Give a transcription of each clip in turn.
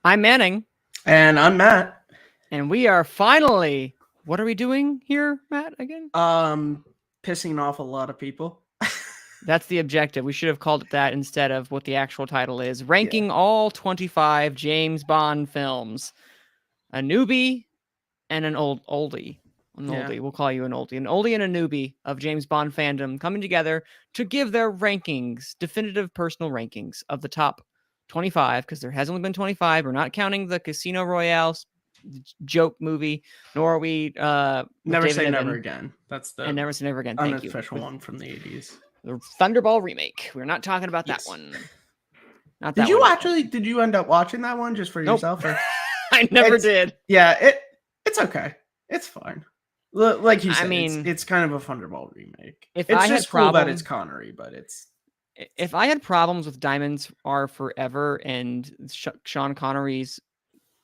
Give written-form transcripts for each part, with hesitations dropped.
I'm Manning, And I'm Matt. and we are finally. What are we doing here, Matt? Again? Pissing off a lot of people. That's the objective. We should have called it that instead of what the actual title is. Yeah. Ranking all 25 James Bond films. A newbie and an oldie. An Yeah. oldie. We'll call you an oldie. An oldie and a newbie of James Bond fandom coming together to give their rankings, definitive personal rankings of the top 25, because there has only been 25. We're not counting the Casino Royale joke movie, nor are we with Never David say Niven, never again. That's the and Never Say Never Again. Thank you. unofficial With one from the 80s. the Thunderball remake. We're not talking about that Yes. one. Not Did that you one. actually? Did you end up watching that one just for Nope. yourself? Or I never It's- did. yeah, it's okay. It's fine. Like you I said, mean, it's kind of a Thunderball remake. if It's I had just cool that problem- it's Connery, but it's If I had problems with Diamonds Are Forever and Sean Connery's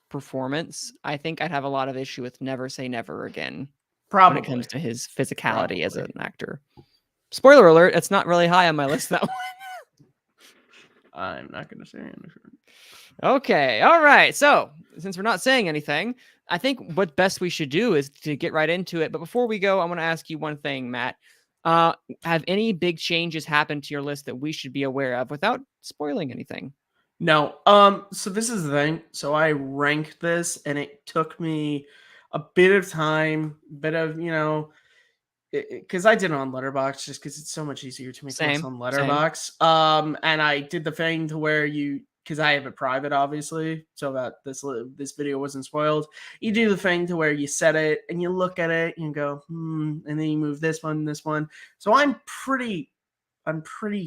performance, I think I'd have a lot of issue with Never Say Never Again probably when it comes to his physicality as an actor. Spoiler alert, it's not really high on my list, that one. I'm not going to say anything. Okay, all right. So, since we're not saying anything, I think what best we should do is to get right into it. But before we go, I want to ask you one thing, Matt. Have any big changes happened to your list that we should be aware of without spoiling anything? No. So this is the thing. So I ranked this, and it took me a bit of time, because I did it on Letterbox, just because it's so much easier to make lists Same, on Letterbox. And I did the thing to where because I have it private, obviously, so that this video wasn't spoiled. You do the thing to where you set it and you look at it and you go, and then you move this one. So I'm pretty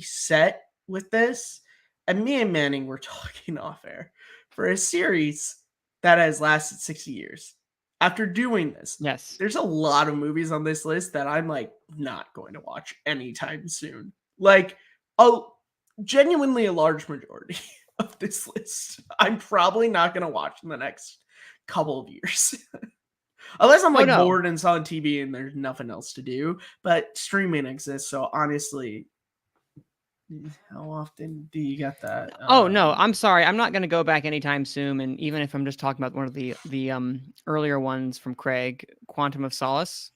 set with this. And me and Manning were talking off air for a series that has lasted 60 years. After doing this, Yes. there's a lot of movies on this list that I'm like not going to watch anytime soon. Like, genuinely a large majority of this list, I'm probably not going to watch in the next couple of years. Unless I'm bored and it's on TV and there's nothing else to do. But streaming exists, so honestly, how often do you get that? Oh no, I'm sorry. I'm not going to go back anytime soon. And even if I'm just talking about one of the earlier ones from Craig, Quantum of Solace,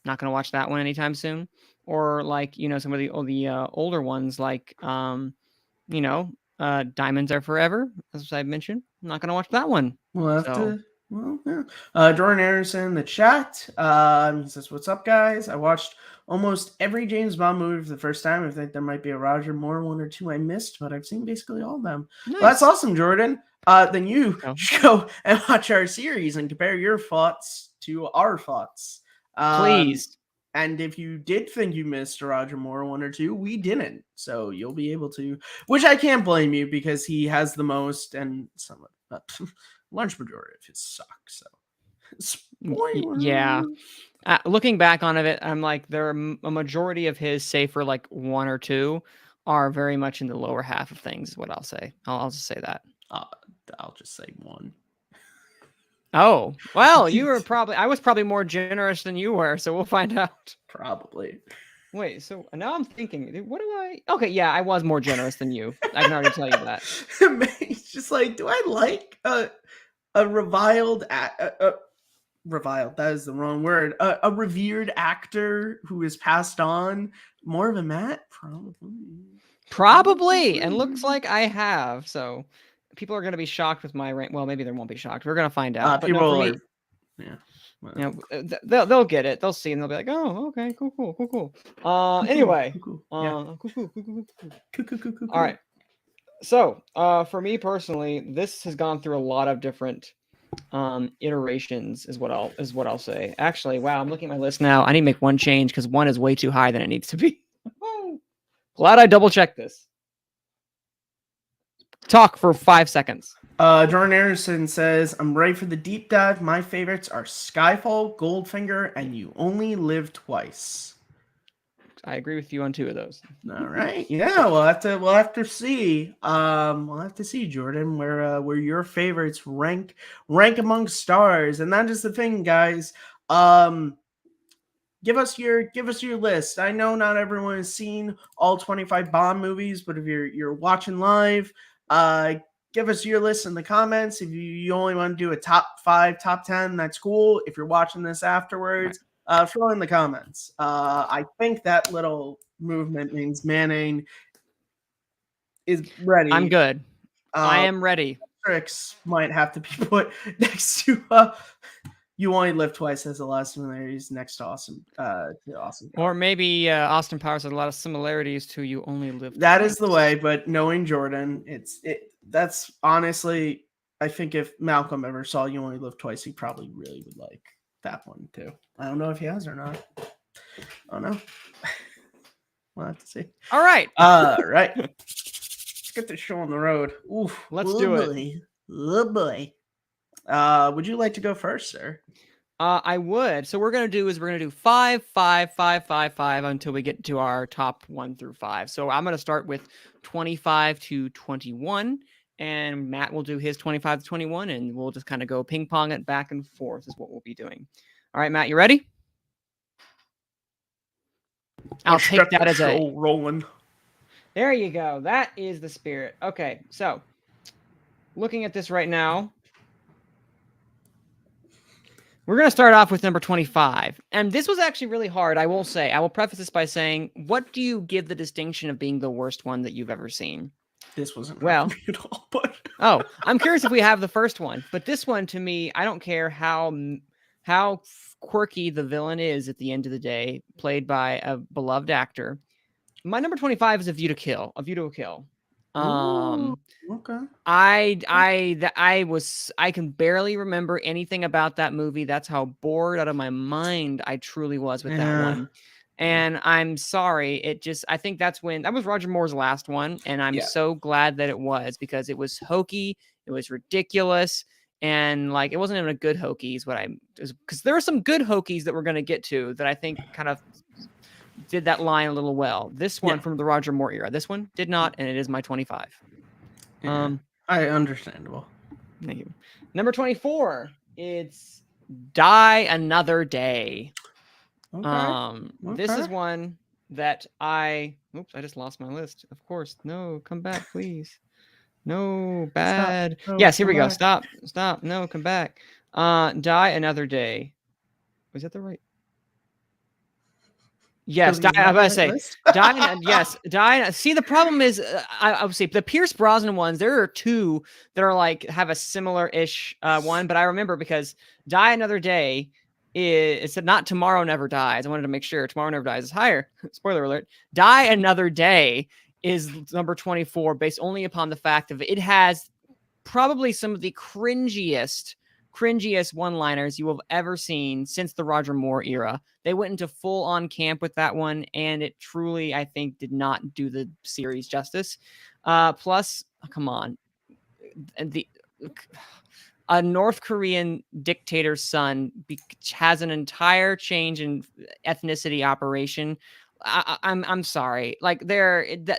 not going to watch that one anytime soon. Or like some of the older ones, like Diamonds Are Forever, as I mentioned. I'm not going to watch that one. We'll have to. Well, yeah. Jordan Anderson in the chat. He says, "What's up, guys? I watched almost every James Bond movie for the first time. I think there might be a Roger Moore one or two I missed, but I've seen basically all of them." Nice. Well, that's awesome, Jordan. Then you should go and watch our series and compare your thoughts to our thoughts. Please. And if you did think you missed a Roger Moore one or two, we didn't. So you'll be able to, which I can't blame you because he has the most and some large majority of his suck. So spoiler. Yeah. Looking back on it, I'm like, there are a majority of his, say for like one or two, are very much in the lower half of things, is what I'll say. I'll just say that. I'll just say one. Oh, well, I was probably more generous than you were, so we'll find out. Probably. Wait, so now I'm thinking, okay, yeah, I was more generous than you. I can already tell you that. It's just like, do I like a reviled, reviled, that is the wrong word, a revered actor who is passed on more of a Matt? Probably, and looks like I have, so people are going to be shocked with my rank. Well, maybe they won't be shocked. We're going to find out. But people are, yeah. They'll get it. They'll see, and they'll be like, "Oh, okay, cool." Anyway, cool. All right. So, for me personally, this has gone through a lot of different iterations. Is what I'll say. Actually, wow, I'm looking at my list now. I need to make one change because one is way too high than it needs to be. Glad I double checked this. Talk for 5 seconds. Jordan Anderson says, "I'm ready for the deep dive. My favorites are Skyfall, Goldfinger, and You Only Live Twice." I agree with you on two of those. All right. Yeah, we'll have to see. We'll have to see, Jordan, where your favorites rank among stars. And that is the thing, guys. Give us your list. I know not everyone has seen all 25 Bond movies, but if you're watching live, give us your list in the comments. If you only want to do a top 5, top 10, that's cool. If you're watching this afterwards, throw in the comments. I think that little movement means Manning is ready. I'm good. I am ready. Tricks might have to be put next to You Only Live Twice has a lot of similarities next to Austin. Or maybe Austin Powers has a lot of similarities to You Only Live That Twice. is the way, but knowing Jordan, that's honestly, I think if Malcolm ever saw You Only Live Twice, he probably really would like that one too. I don't know if he has or not. I don't know. We'll have to see. All right. Right. Let's get this show on the road. Oof. Let's do it. Oh boy. Would you like to go first, sir? I would. So we're gonna do 5, 5, 5, 5, 5 until we get to our top 1 through 5. So I'm gonna start with 25 to 21, and Matt will do his 25 to 21, and we'll just kind of go ping pong it back and forth. Is what we'll be doing. All right, Matt, you ready? I'll take that as a rolling. There you go. That is the spirit. Okay, so looking at this right now, we're going to start off with number 25. And this was actually really hard, I will say. I will preface this by saying, what do you give the distinction of being the worst one that you've ever seen? This wasn't well at all, but oh, I'm curious if we have the first one. But this one, to me, I don't care how quirky the villain is at the end of the day, played by a beloved actor. My number 25 is A View to Kill. A View to a Kill. Okay. I can barely remember anything about that movie. That's how bored out of my mind I truly was with that one. And I'm sorry. I think that was Roger Moore's last one. And I'm so glad that it was, because it was hokey. It was ridiculous. And like, it wasn't even a good hokey because there were some good hokies that we're going to get to that I think kind of did that line a little well. This one from the Roger Moore era. This one did not, and it is my 25. I understandable. Thank you. Number 24, it's Die Another Day. Okay. This is one that I just lost my list. Of course. No, come back, please. No, bad. Stop. No, yes, here we go. back. Stop. No, come back. Die Another Day. Was that the right? Yes, Die. I was about to say, Die. Yes, Die. See, the problem is, I would say the Pierce Brosnan ones. There are two that are like have a similar-ish one, but I remember because Die Another Day is not Tomorrow Never Dies. I wanted to make sure Tomorrow Never Dies is higher. Spoiler alert. Die Another Day is number 24, based only upon the fact of it has probably some of the cringiest one-liners you have ever seen since the Roger Moore era. They went into full-on camp with that one, and it truly, I think, did not do the series justice. Plus, come on, a North Korean dictator's son has an entire change in ethnicity operation. I'm sorry. Like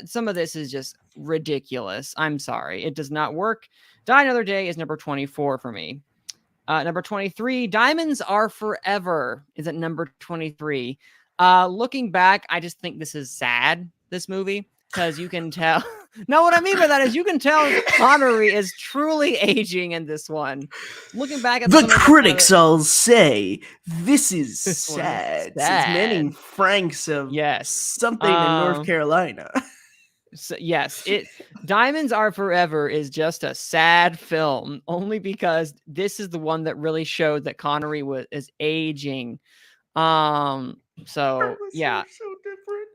some of this is just ridiculous. I'm sorry. It does not work. Die Another Day is number 24 for me. Number 23, Diamonds Are Forever is at number 23. Looking back, I just think this is sad, this movie, because you can tell. No, what I mean by that is you can tell Connery is truly aging in this one. Looking back at the critics, I'll say this is sad. It's Manning Franks of something in North Carolina. So, yes, Diamonds Are Forever is just a sad film, only because this is the one that really showed that Connery is aging. So yeah. So different.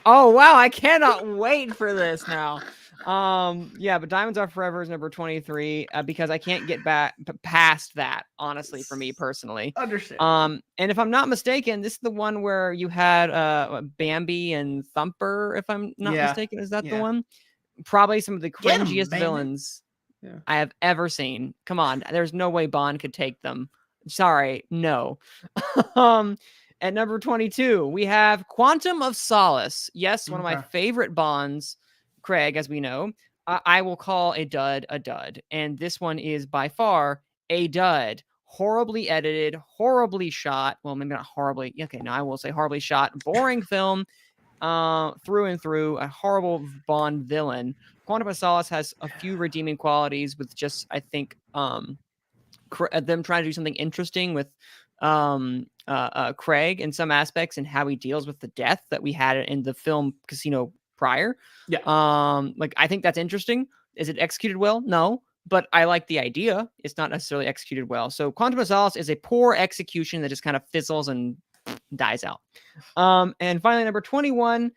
Oh wow, I cannot wait for this now. But Diamonds Are Forever is number 23 because I can't get back past that, honestly, for me personally. Understand. And if I'm not mistaken, this is the one where you had Bambi and Thumper, if I'm not mistaken. Is that the one? Probably some of the cringiest villains I have ever seen. Come on, there's no way Bond could take them. Sorry, no. At number 22, we have Quantum of Solace. Yes, one of my favorite Bonds. Craig, as we know, I will call a dud. And this one is by far a dud. Horribly edited, horribly shot. Well, maybe not horribly. Okay, no, I will say horribly shot. Boring film through and through. A horrible Bond villain. Quantum of Solace has a few redeeming qualities with just, I think, them trying to do something interesting with Craig in some aspects and how he deals with the death that we had in the film Casino prior. Yeah. Like, I think that's interesting. Is it executed well? No, but I like the idea. It's not necessarily executed well. So Quantum of Solace is a poor execution that just kind of fizzles and dies out. And finally, number 21,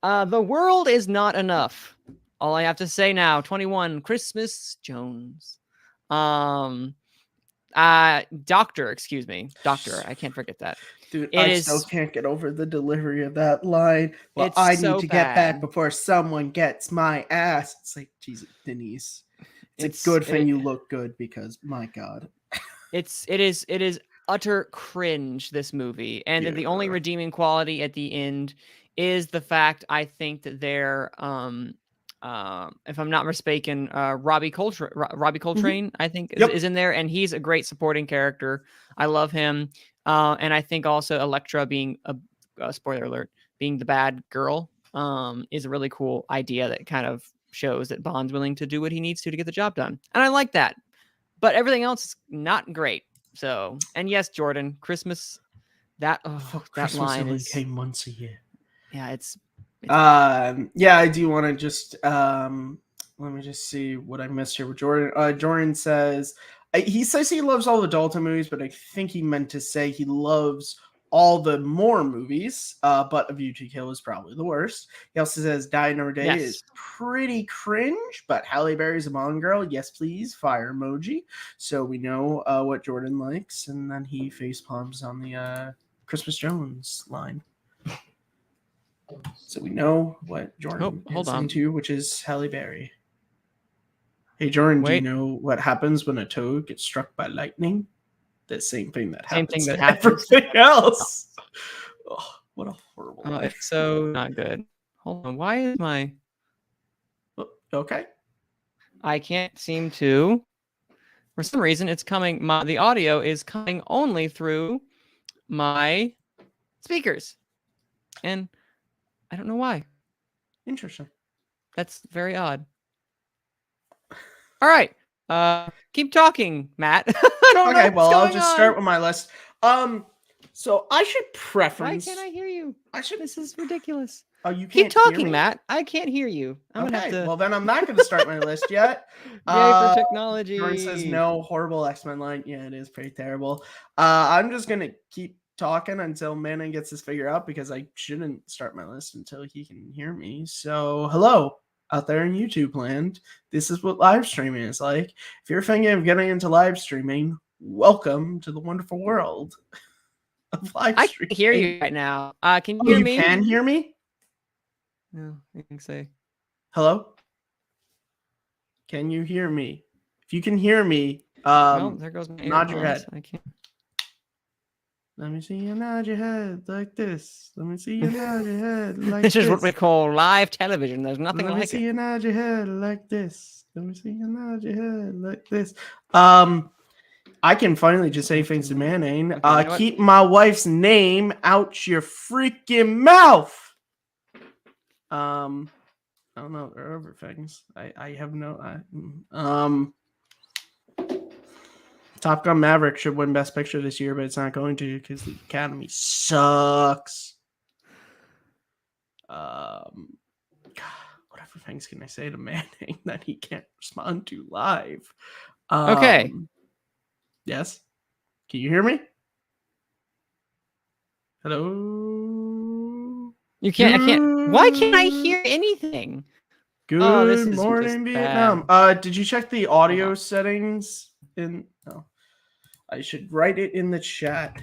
The World Is Not Enough. All I have to say now, 21, Christmas Jones. Doctor, excuse me. Doctor, I can't forget that. Dude, I still can't get over the delivery of that line. Well, I need to get back before someone gets my ass. It's like, Jesus, Denise. It's a good thing you look good because, my God. It is utter cringe, this movie. And the only redeeming quality at the end is the fact, I think, that they're if I'm not mistaken, Robbie Coltrane, I think is in there, and he's a great supporting character. I love him. And I think also Elektra being a spoiler alert, being the bad girl, is a really cool idea that kind of shows that Bond's willing to do what he needs to get the job done. And I like that. But everything else is not great. So, and yes, Jordan, Christmas, that line only came once a year. Yeah, it's I do want to just let me just see what I missed here with Jordan. Jordan says he loves all the Dalton movies, but I think he meant to say he loves all the Moore movies, but A View to Kill is probably the worst. He also says Die Another Day is pretty cringe, but Halle Berry's a Bond girl. Yes, please. Fire emoji. So we know what Jordan likes, and then he face palms on the Christmas Jones line. So we know what Jordan is into, which is Halle Berry. Hey, Jordan, do you know what happens when a toad gets struck by lightning? The same thing that happens to everything else. Oh, what a horrible life. It's so not good. Hold on. Why is my... Okay. I can't seem to... For some reason, it's coming... The audio is coming only through my speakers. And I don't know why. Interesting. That's very odd. All right. Keep talking, Matt. Okay, well, I'll just start with my list. So I should preference. Why can't I hear you? This is ridiculous. Oh, you can't keep talking, hear me? Matt. I can't hear you. I'm gonna have to... Well, then I'm not going to start my list yet. Yay for technology. Jordan says no, horrible X-Men line. Yeah, it is pretty terrible. I'm just going to keep talking until Manning gets this figured out because I shouldn't start my list until he can hear me. So, hello out there in YouTube land. This is what live streaming is like. If you're thinking of getting into live streaming, welcome to the wonderful world of live streaming. I can hear you right now. Can you hear me? You can hear me? No, I can say. Hello? Can you hear me? If you can hear me, there goes my nod your head. I can't. Let me see you nod your head like this. Let me see you nod your head like this. This is what we call live television. There's nothing like it. Let me see you nod your head like this. Let me see you nod your head like this. I can finally just say things to Manning. Okay, keep my wife's name out your freaking mouth. I don't know. There are other things. I have no. Top Gun Maverick should win Best Picture this year, but it's not going to because the Academy sucks. God, whatever things can I say to Manning that he can't respond to live? Okay. Yes. Can you hear me? Hello? You can't. I can't. Why can't I hear anything? Good morning, Vietnam. Did you check the audio settings? No. I should write it in the chat.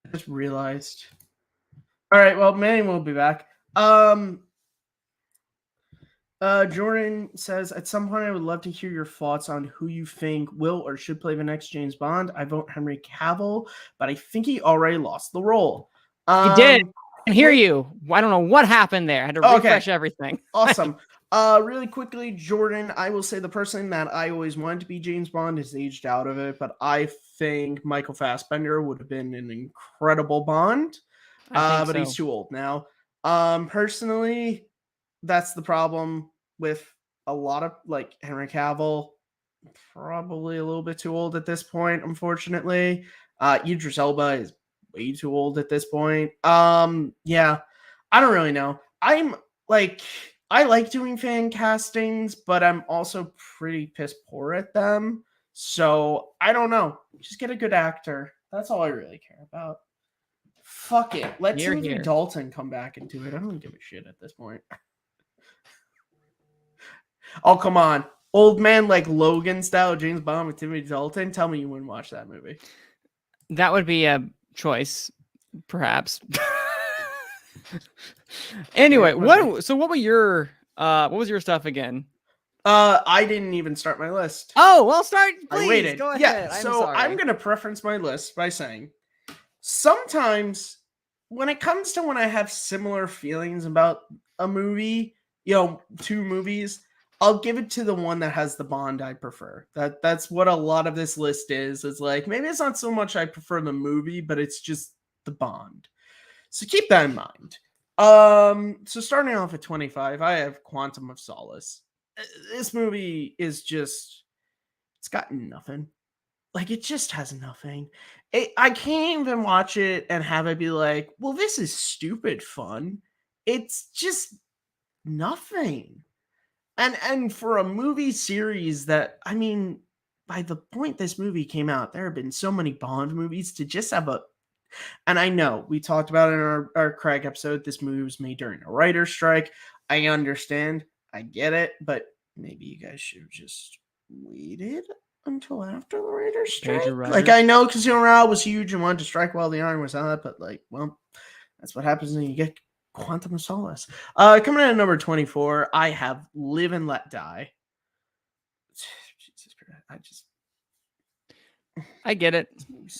I just realized. All right, well, Manning will be back. Jordan says, at some point I would love to hear your thoughts on who you think will or should play the next James Bond. I vote Henry Cavill, but I think he already lost the role. He did. I hear you. I don't know what happened there. I had to refresh everything. Awesome. Really quickly, Jordan, I will say the person that I always wanted to be James Bond has aged out of it, but I think Michael Fassbender would have been an incredible Bond. But he's too old now. Personally, that's the problem with a lot of like Henry Cavill. Probably a little bit too old at this point, unfortunately. Idris Elba is way too old at this point. Yeah, I don't really know. I like doing fan castings, but I'm also pretty piss poor at them. So I don't know. Just get a good actor. That's all I really care about. Fuck it. Let Timothy Dalton come back and do it. I don't give a shit at this point. Oh, come on. Old man like Logan style James Bond with Timothy Dalton. Tell me you wouldn't watch that movie. That would be a choice, perhaps. Anyway, what was your stuff again? I didn't even start my list. Oh, well, start. Please, I waited. Go ahead. Yeah, so I'm gonna preference my list by saying sometimes when it comes to when I have similar feelings about a movie, two movies, I'll give it to the one that has the Bond I prefer. That's what a lot of this list is. It's like maybe it's not so much I prefer the movie, but it's just the Bond. So keep that in mind. So starting off at 25, I have Quantum of Solace. This movie is just, it's got nothing. Like, it just has nothing. I can't even watch it and have it be like, well, this is stupid fun. It's just nothing. And for a movie series that, I mean, by the point this movie came out, there have been so many Bond movies to just have and I know we talked about it in our Craig episode. This movie was made during a writer's strike. I understand. I get it. But maybe you guys should have just waited until after the writer's strike. Like, I know Casino Royale was huge and wanted to strike while the iron was hot. But, like, well, that's what happens when you get Quantum of Solace. Coming in at number 24, I have Live and Let Die. Jesus Christ. I get it.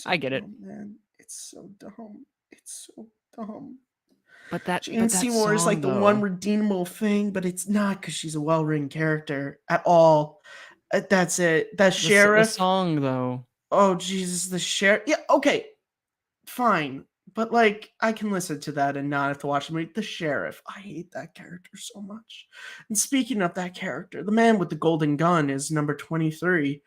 I get it. Man. It's so dumb. It's so dumb. But that Jane Seymour is like the one redeemable thing, but it's not because she's a well-written character at all. That's it. That sheriff the song though. Oh Jesus, the sheriff. Yeah, okay, fine. But like, I can listen to that and not have to watch the movie. The sheriff. I hate that character so much. And speaking of that character, the man with the golden gun is number 23.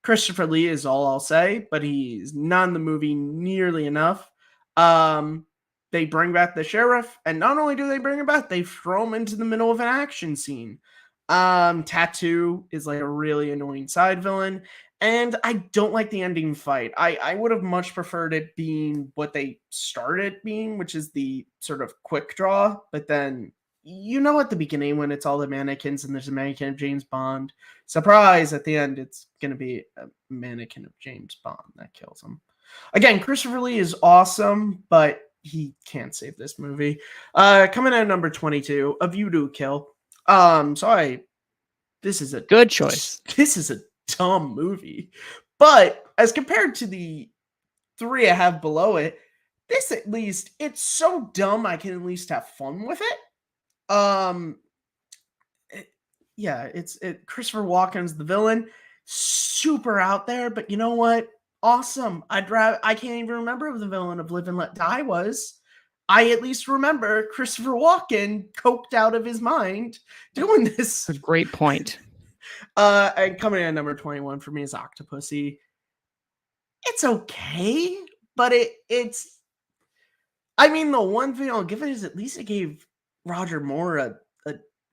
Christopher Lee is all I'll say, but he's not in the movie nearly enough. They bring back the sheriff, and not only do they bring him back, they throw him into the middle of an action scene. Tattoo is like a really annoying side villain, and I don't like the ending fight. I would have much preferred it being what they started being, which is the sort of quick draw, but then at the beginning when it's all the mannequins and there's a mannequin of James Bond. Surprise, at the end, it's going to be a mannequin of James Bond that kills him. Again, Christopher Lee is awesome, but he can't save this movie. Coming in at number 22, A View to a Kill. This is a good choice. This is a dumb movie. But as compared to the 3 I have below it, this at least, it's so dumb I can at least have fun with it. Christopher Walken's the villain, super out there, but you know what? Awesome. I can't even remember who the villain of Live and Let Die was. I at least remember Christopher Walken coked out of his mind doing this. That's a great point. And coming in at number 21 for me is Octopussy. It's okay, but it's. I mean, the one thing I'll give it is at least it gave Roger Moore a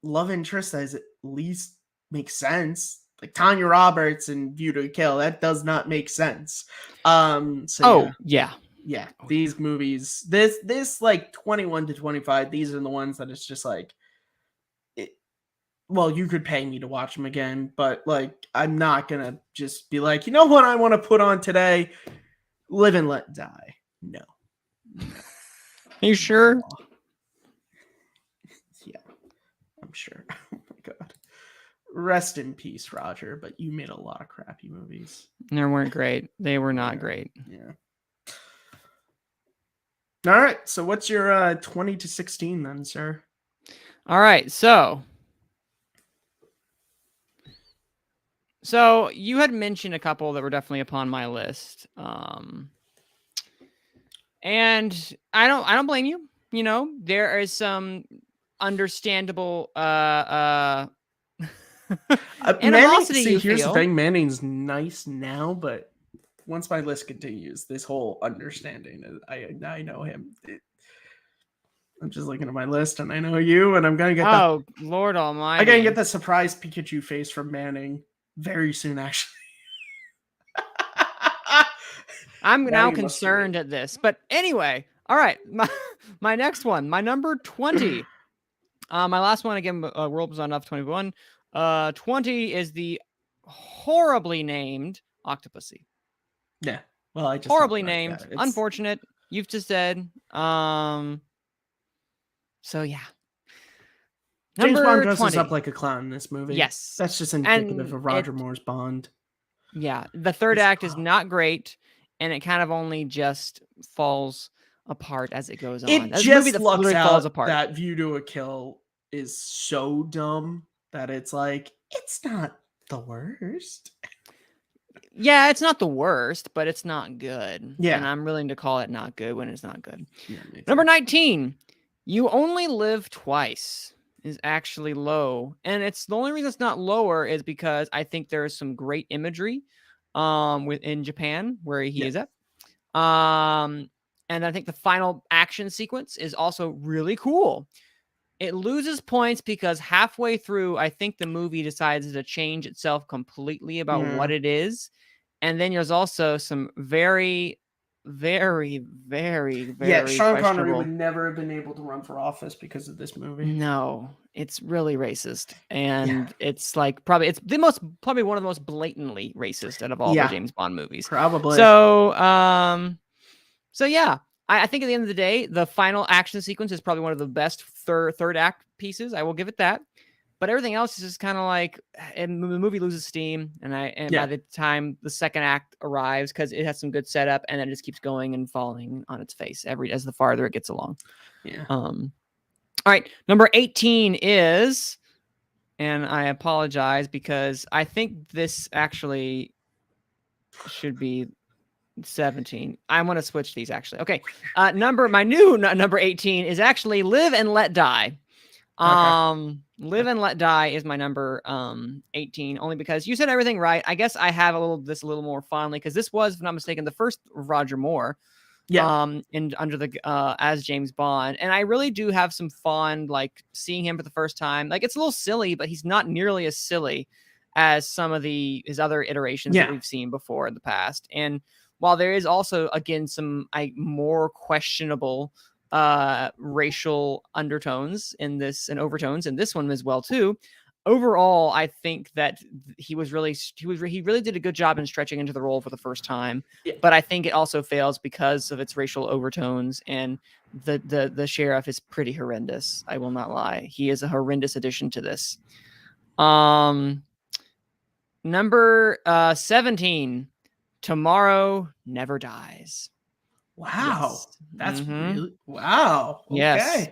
love interest that at least makes sense. Like Tanya Roberts and View to a Kill, that does not make sense. Yeah. These movies, this like 21 to 25, these are the ones that it's just like, well, you could pay me to watch them again, but like, I'm not gonna just be like, you know what I want to put on today? Live and Let Die. No. Are you sure? Yeah, I'm sure. Oh my God. Rest in peace, Roger, but you made a lot of crappy movies. They weren't great. They were not great. Yeah. All right. So what's your 20 to 16 then, sir? All right, so you had mentioned a couple that were definitely upon my list. And I don't blame you. You know, there is some understandable animosity See, you here's the feel. thing: Manning's nice now, but once my list continues, this whole understanding, I know him. I'm just looking at my list, and I know you, and I'm gonna get Oh, Lord Almighty! I'm gonna get the surprise Pikachu face from Manning very soon, actually. I'm now Manning must be concerned at this, but anyway, all right. My next one, my number 20. My last one again. World was on off 21. 20 is the horribly named Octopussy. Yeah. Well, I just Horribly talked about it. named. Yeah, Unfortunate. You've just said. So yeah. James Number Bond dresses 20. up like a clown in this movie. Yes. That's just indicative of Roger Moore's Bond. Yeah. The third act is not great, and it kind of only just falls apart as it goes on. It That's just a movie that looks literally out falls apart. that View to a Kill is so dumb that it's like, it's not the worst. Yeah, it's not the worst, but it's not good. Yeah. And I'm willing to call it not good when it's not good. Yeah, Number 19, You Only Live Twice is actually low. And it's the only reason it's not lower is because I think there is some great imagery within Japan where he is at. And I think the final action sequence is also really cool. It loses points because halfway through, I think the movie decides to change itself completely about what it is. And then there's also some very, very, very, very Sean Connery would never have been able to run for office because of this movie. No, it's really racist. And it's like probably one of the most blatantly racist out of all the James Bond movies. Probably. So yeah. I think at the end of the day, the final action sequence is probably one of the best third act pieces. I will give it that. But everything else is just kind of like, and the movie loses steam. And by the time the second act arrives, because it has some good setup, and then it just keeps going and falling on its face as the farther it gets along. Yeah. All right. Number 18 is, and I apologize because I think this actually should be 17. I want to switch these actually. Okay. My new number 18 is actually Live and Let Die. Live and Let Die is my number 18, only because you said everything right. I guess I have a little more fondly because this was, if I'm not mistaken, the first Roger Moore. And under the as James Bond. And I really do have some fond, like seeing him for the first time. Like it's a little silly, but he's not nearly as silly as some of his other iterations that we've seen before in the past. And while there is also, again, some more questionable racial undertones in this and overtones in this one as well too, overall I think that he really did a good job in stretching into the role for the first time. But I think it also fails because of its racial overtones, and the sheriff is pretty horrendous. I will not lie, he is a horrendous addition to this. Number 17, Tomorrow Never Dies. Wow. Yes. That's really wow. Okay. Yes.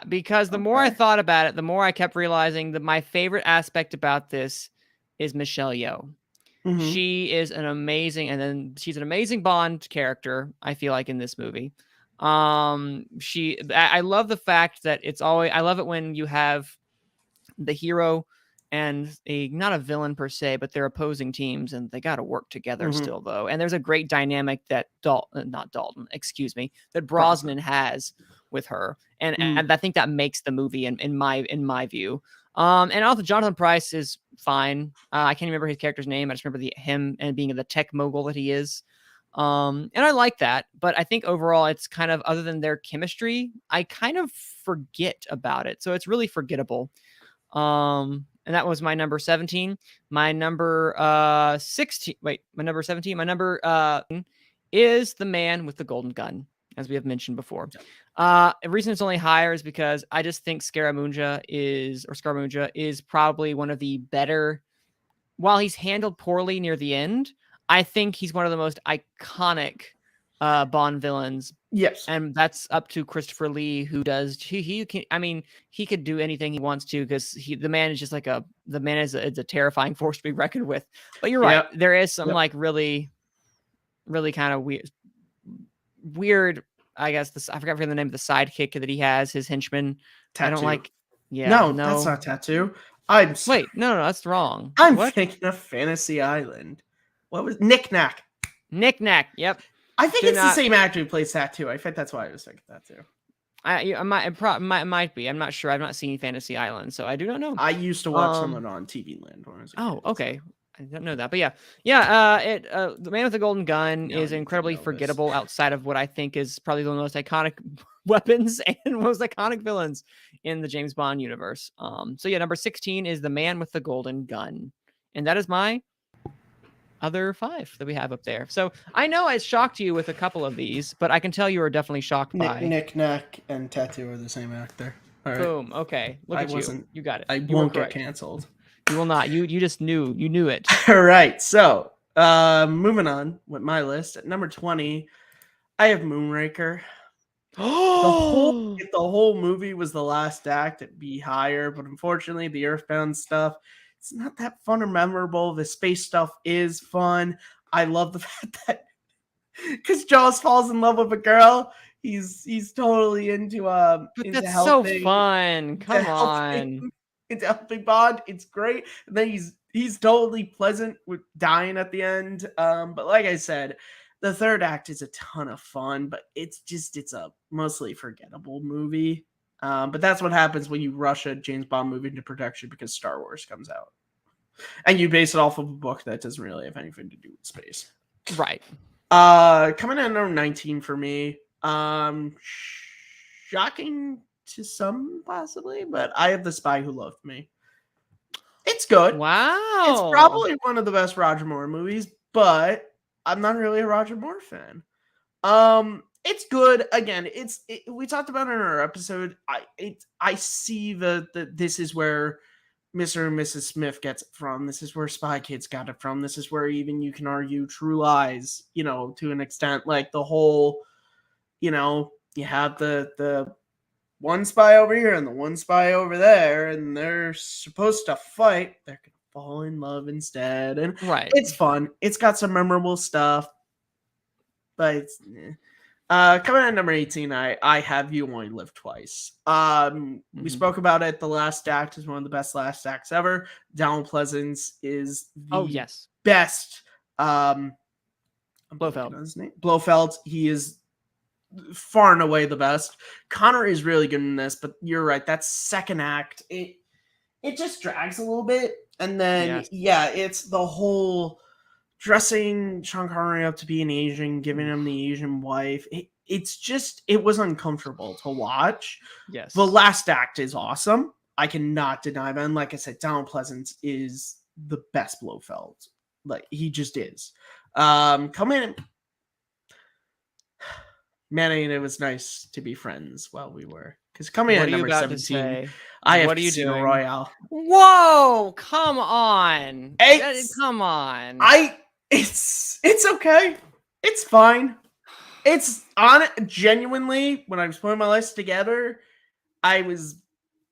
Because the more I thought about it, the more I kept realizing that my favorite aspect about this is Michelle Yeoh. She is she's an amazing Bond character, I feel like, in this movie. I love the fact that I love it when you have the hero and not a villain per se, but they're opposing teams and they got to work together still though. And there's a great dynamic that that Brosnan has with her. And I think that makes the movie in my view. And also Jonathan Pryce is fine. I can't remember his character's name. I just remember him and being the tech mogul that he is. And I like that, but I think overall it's kind of, other than their chemistry, I kind of forget about it. So it's really forgettable. And that was my number 17. My number 16. Wait, my number 17. My number is The Man with the Golden Gun, as we have mentioned before. The reason it's only higher is because I just think Scaramouche is probably one of the better. While he's handled poorly near the end, I think he's one of the most iconic Bond villains. Yes. And that's up to Christopher Lee, who does he can, I mean, he could do anything he wants to, because the man is just like a terrifying force to be reckoned with. But you're right, Yep. there is some like really kind of weird, I guess I forgot the name of the sidekick that he has, his henchman. Tattoo. I don't like. Yeah, no, that's not Tattoo. Wait, no, that's wrong. I'm thinking of Fantasy Island. What was Knick Knack? Knick Knack. Yep. I think it's the same actor who plays Tattoo. I think that's why I was thinking that too. It might be. I'm not sure. I've not seen Fantasy Island, so I do not know. I used to watch someone on TV Land when I was a kid. Okay. I don't know that, but yeah. The Man with the Golden Gun is incredibly forgettable outside of what I think is probably the most iconic weapons and most iconic villains in the James Bond universe. So yeah, number 16 is The Man with the Golden Gun, and that is my other 5 that we have up there. So I know I shocked you with a couple of these, but I can tell you were definitely shocked by Knick Knack and Tattoo are the same actor. All right. Boom. Okay. Look at you. You got it. I won't get canceled. You will not. You just knew. You knew it. All right. So moving on with my list at number 20, I have Moonraker. If the whole movie was the last act, it'd be higher. But unfortunately, the Earthbound stuff, it's not that fun or memorable. The space stuff is fun. I love the fact that because Jaws falls in love with a girl, he's totally into But that's helping, so fun. Come on. It's helping Bond. It's great. And then he's totally pleasant with dying at the end. But like I said, the third act is a ton of fun, but it's a mostly forgettable movie. But that's what happens when you rush a James Bond movie into production because Star Wars comes out. And you base it off of a book that doesn't really have anything to do with space. Right. Coming in at number 19 for me. Shocking to some, possibly, but I have The Spy Who Loved Me. It's good. Wow. It's probably one of the best Roger Moore movies, but I'm not really a Roger Moore fan. It's good. Again, we talked about it in our episode. I see this is where Mr. and Mrs. Smith gets it from. This is where Spy Kids got it from. This is where even you can argue True Lies, to an extent, like the whole, you have the one spy over here and the one spy over there, and they're supposed to fight. They're gonna fall in love instead, and right. It's fun. It's got some memorable stuff, but it's coming at number 18. I have You Only Live Twice. We spoke about it. The Last Act is one of the best last acts ever. Donald Pleasance is the best. Blofeld. He is far and away the best. Connery is really good in this, but you're right. That second act, it just drags a little bit. And then, it's the whole dressing Sean Connery up to be an Asian, giving him the Asian wife. It was uncomfortable to watch. Yes. The last act is awesome. I cannot deny that. And like I said, Donald Pleasance is the best Blofeld. Like, he just is. Come in. Manny, and it was nice to be friends while we were. Because coming in at number 17, I have Casino Royale. Whoa! Come on! Come on! It's okay. It's fine. It's on it. Genuinely, when I was putting my list together, I was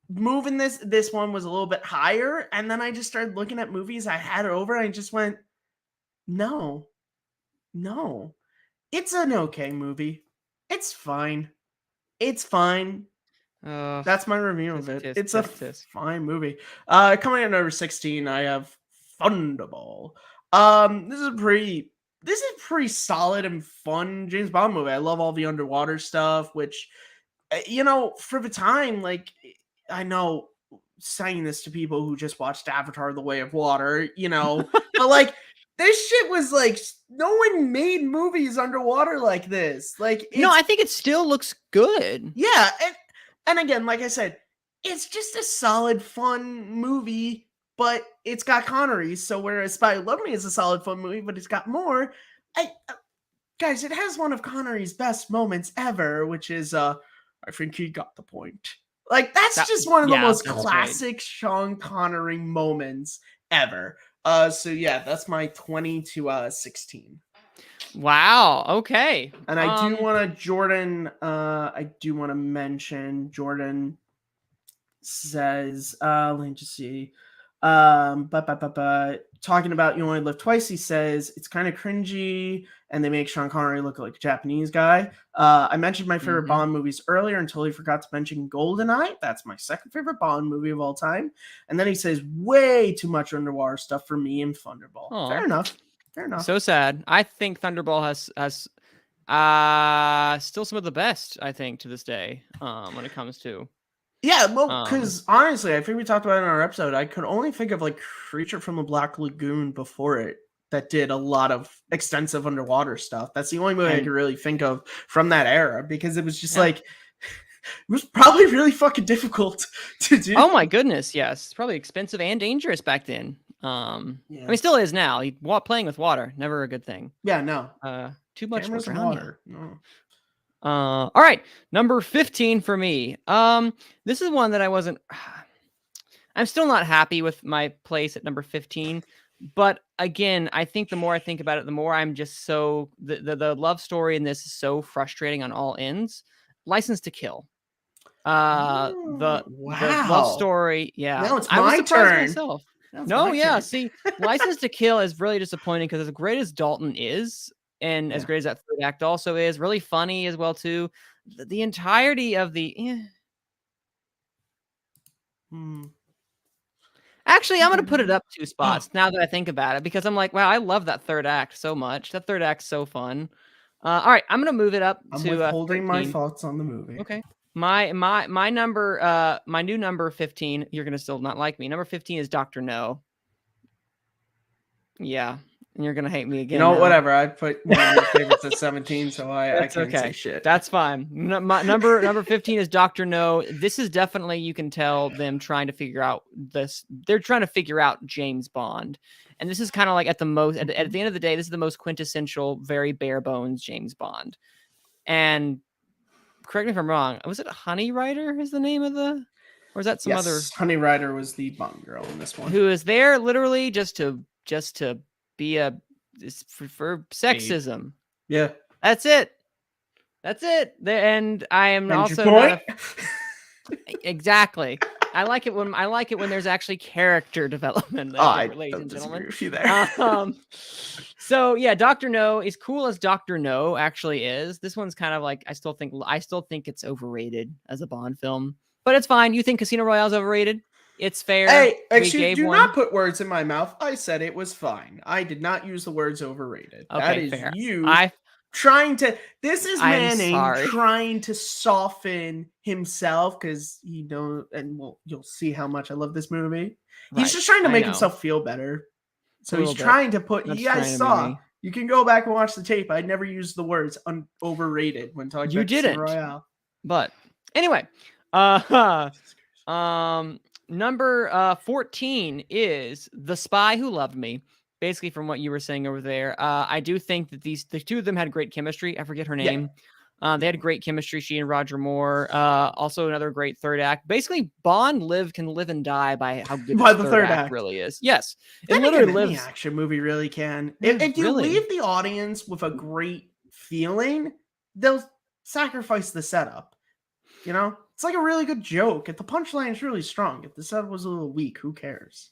moving this. This one was a little bit higher, and then I just started looking at movies I had it over, and I just went, no. It's an okay movie. It's fine. That's my review of it. It's a fine movie. Coming in at number 16, I have Thunderball. This is a pretty solid and fun James Bond movie. I love all the underwater stuff, which, for the time, like, I know saying this to people who just watched Avatar: The Way of Water, but like, this shit was like, no one made movies underwater like this. Like, no, I think it still looks good. Yeah, and again, like I said, it's just a solid, fun movie, but it's got Connery. So whereas Spy Who Loved Me is a solid, fun movie, but it's got more. Guys, it has one of Connery's best moments ever, which is, I think he got the point. Like, that's just one of the most classic Sean Connery moments ever. So yeah, that's my 20 to 16. Wow. Okay. And I do want to Jordan. I do want to mention Jordan says. Let me just see. Talking about You Only Live Twice, he says it's kind of cringy, and they make Sean Connery look like a Japanese guy. I mentioned my favorite Bond movies earlier and totally forgot to mention GoldenEye. That's my second favorite Bond movie of all time. And then he says way too much underwater stuff for me and Thunderball. Aww. Fair enough. Fair enough. So sad. I think Thunderball has still some of the best, I think, to this day, when it comes to. Yeah, well, because honestly, I think we talked about it in our episode. I could only think of like Creature from the Black Lagoon before it that did a lot of extensive underwater stuff. That's the only movie I could really think of from that era, because it was just like, it was probably really fucking difficult to do. Oh my goodness, yes. It's probably expensive and dangerous back then. I mean, still is now. Playing with water, never a good thing. Yeah, no. Too much water. No. All right, number 15 for me. This is one that I wasn't. I'm still not happy with my place at number 15, but again, I think the more I think about it, the more I'm just so the love story in this is so frustrating on all ends. License to Kill. The love story. Yeah, now it's my turn. Myself. No, yeah. See, License to Kill is really disappointing because as great as Dalton is, and as great as that third act also is, really funny as well too. The entirety of the. Actually, I'm gonna put it up 2 spots now that I think about it, because I'm like, wow, I love that third act so much. That third act's so fun. All right, I'm gonna move it up to withholding my thoughts on the movie. Okay. My number, my new number 15, you're gonna still not like me. Number 15 is Dr. No. Yeah, and you're gonna hate me again. You know, whatever. I put one of your favorites at 17, so I can't say shit. That's fine. Number 15 is Dr. No. This is definitely, you can tell them trying to figure out this. They're trying to figure out James Bond, and this is kind of like at the end of the day, this is the most quintessential, very bare bones James Bond. And correct me if I'm wrong. Was it Honey Rider? Is the name of the, or is that some other? Honey Rider was the Bond girl in this one, who is there literally just to be for sexism. Yeah, that's it. And I am also exactly. I like it when there's actually character development. Ladies and gentlemen. With you there. So yeah, Dr. No, as cool as Dr. No actually is, this one's kind of like, I still think it's overrated as a Bond film, but it's fine. You think Casino Royale is overrated? It's fair. Hey, excuse, do not put words in my mouth. I said it was fine. I did not use the words overrated. Okay, that is fair. You trying to. This is Manning trying to soften himself because he don't. And you'll see how much I love this movie. Right. He's just trying to make himself feel better. So he's trying to put. You guys saw. You can go back and watch the tape. I never used the words overrated when talking about Casino Royale. But anyway, number 14 is The Spy Who Loved Me. Basically, from what you were saying over there, I do think that the two of them had great chemistry. I forget her name. They had great chemistry, she and Roger Moore. Also, another great third act. Basically, Bond can live and die by how good the third act really is. Yes, it literally lives. Any action movie really can. If you leave the audience with a great feeling, they'll sacrifice the setup. You know, it's like a really good joke. If the punchline is really strong, if the setup was a little weak, who cares?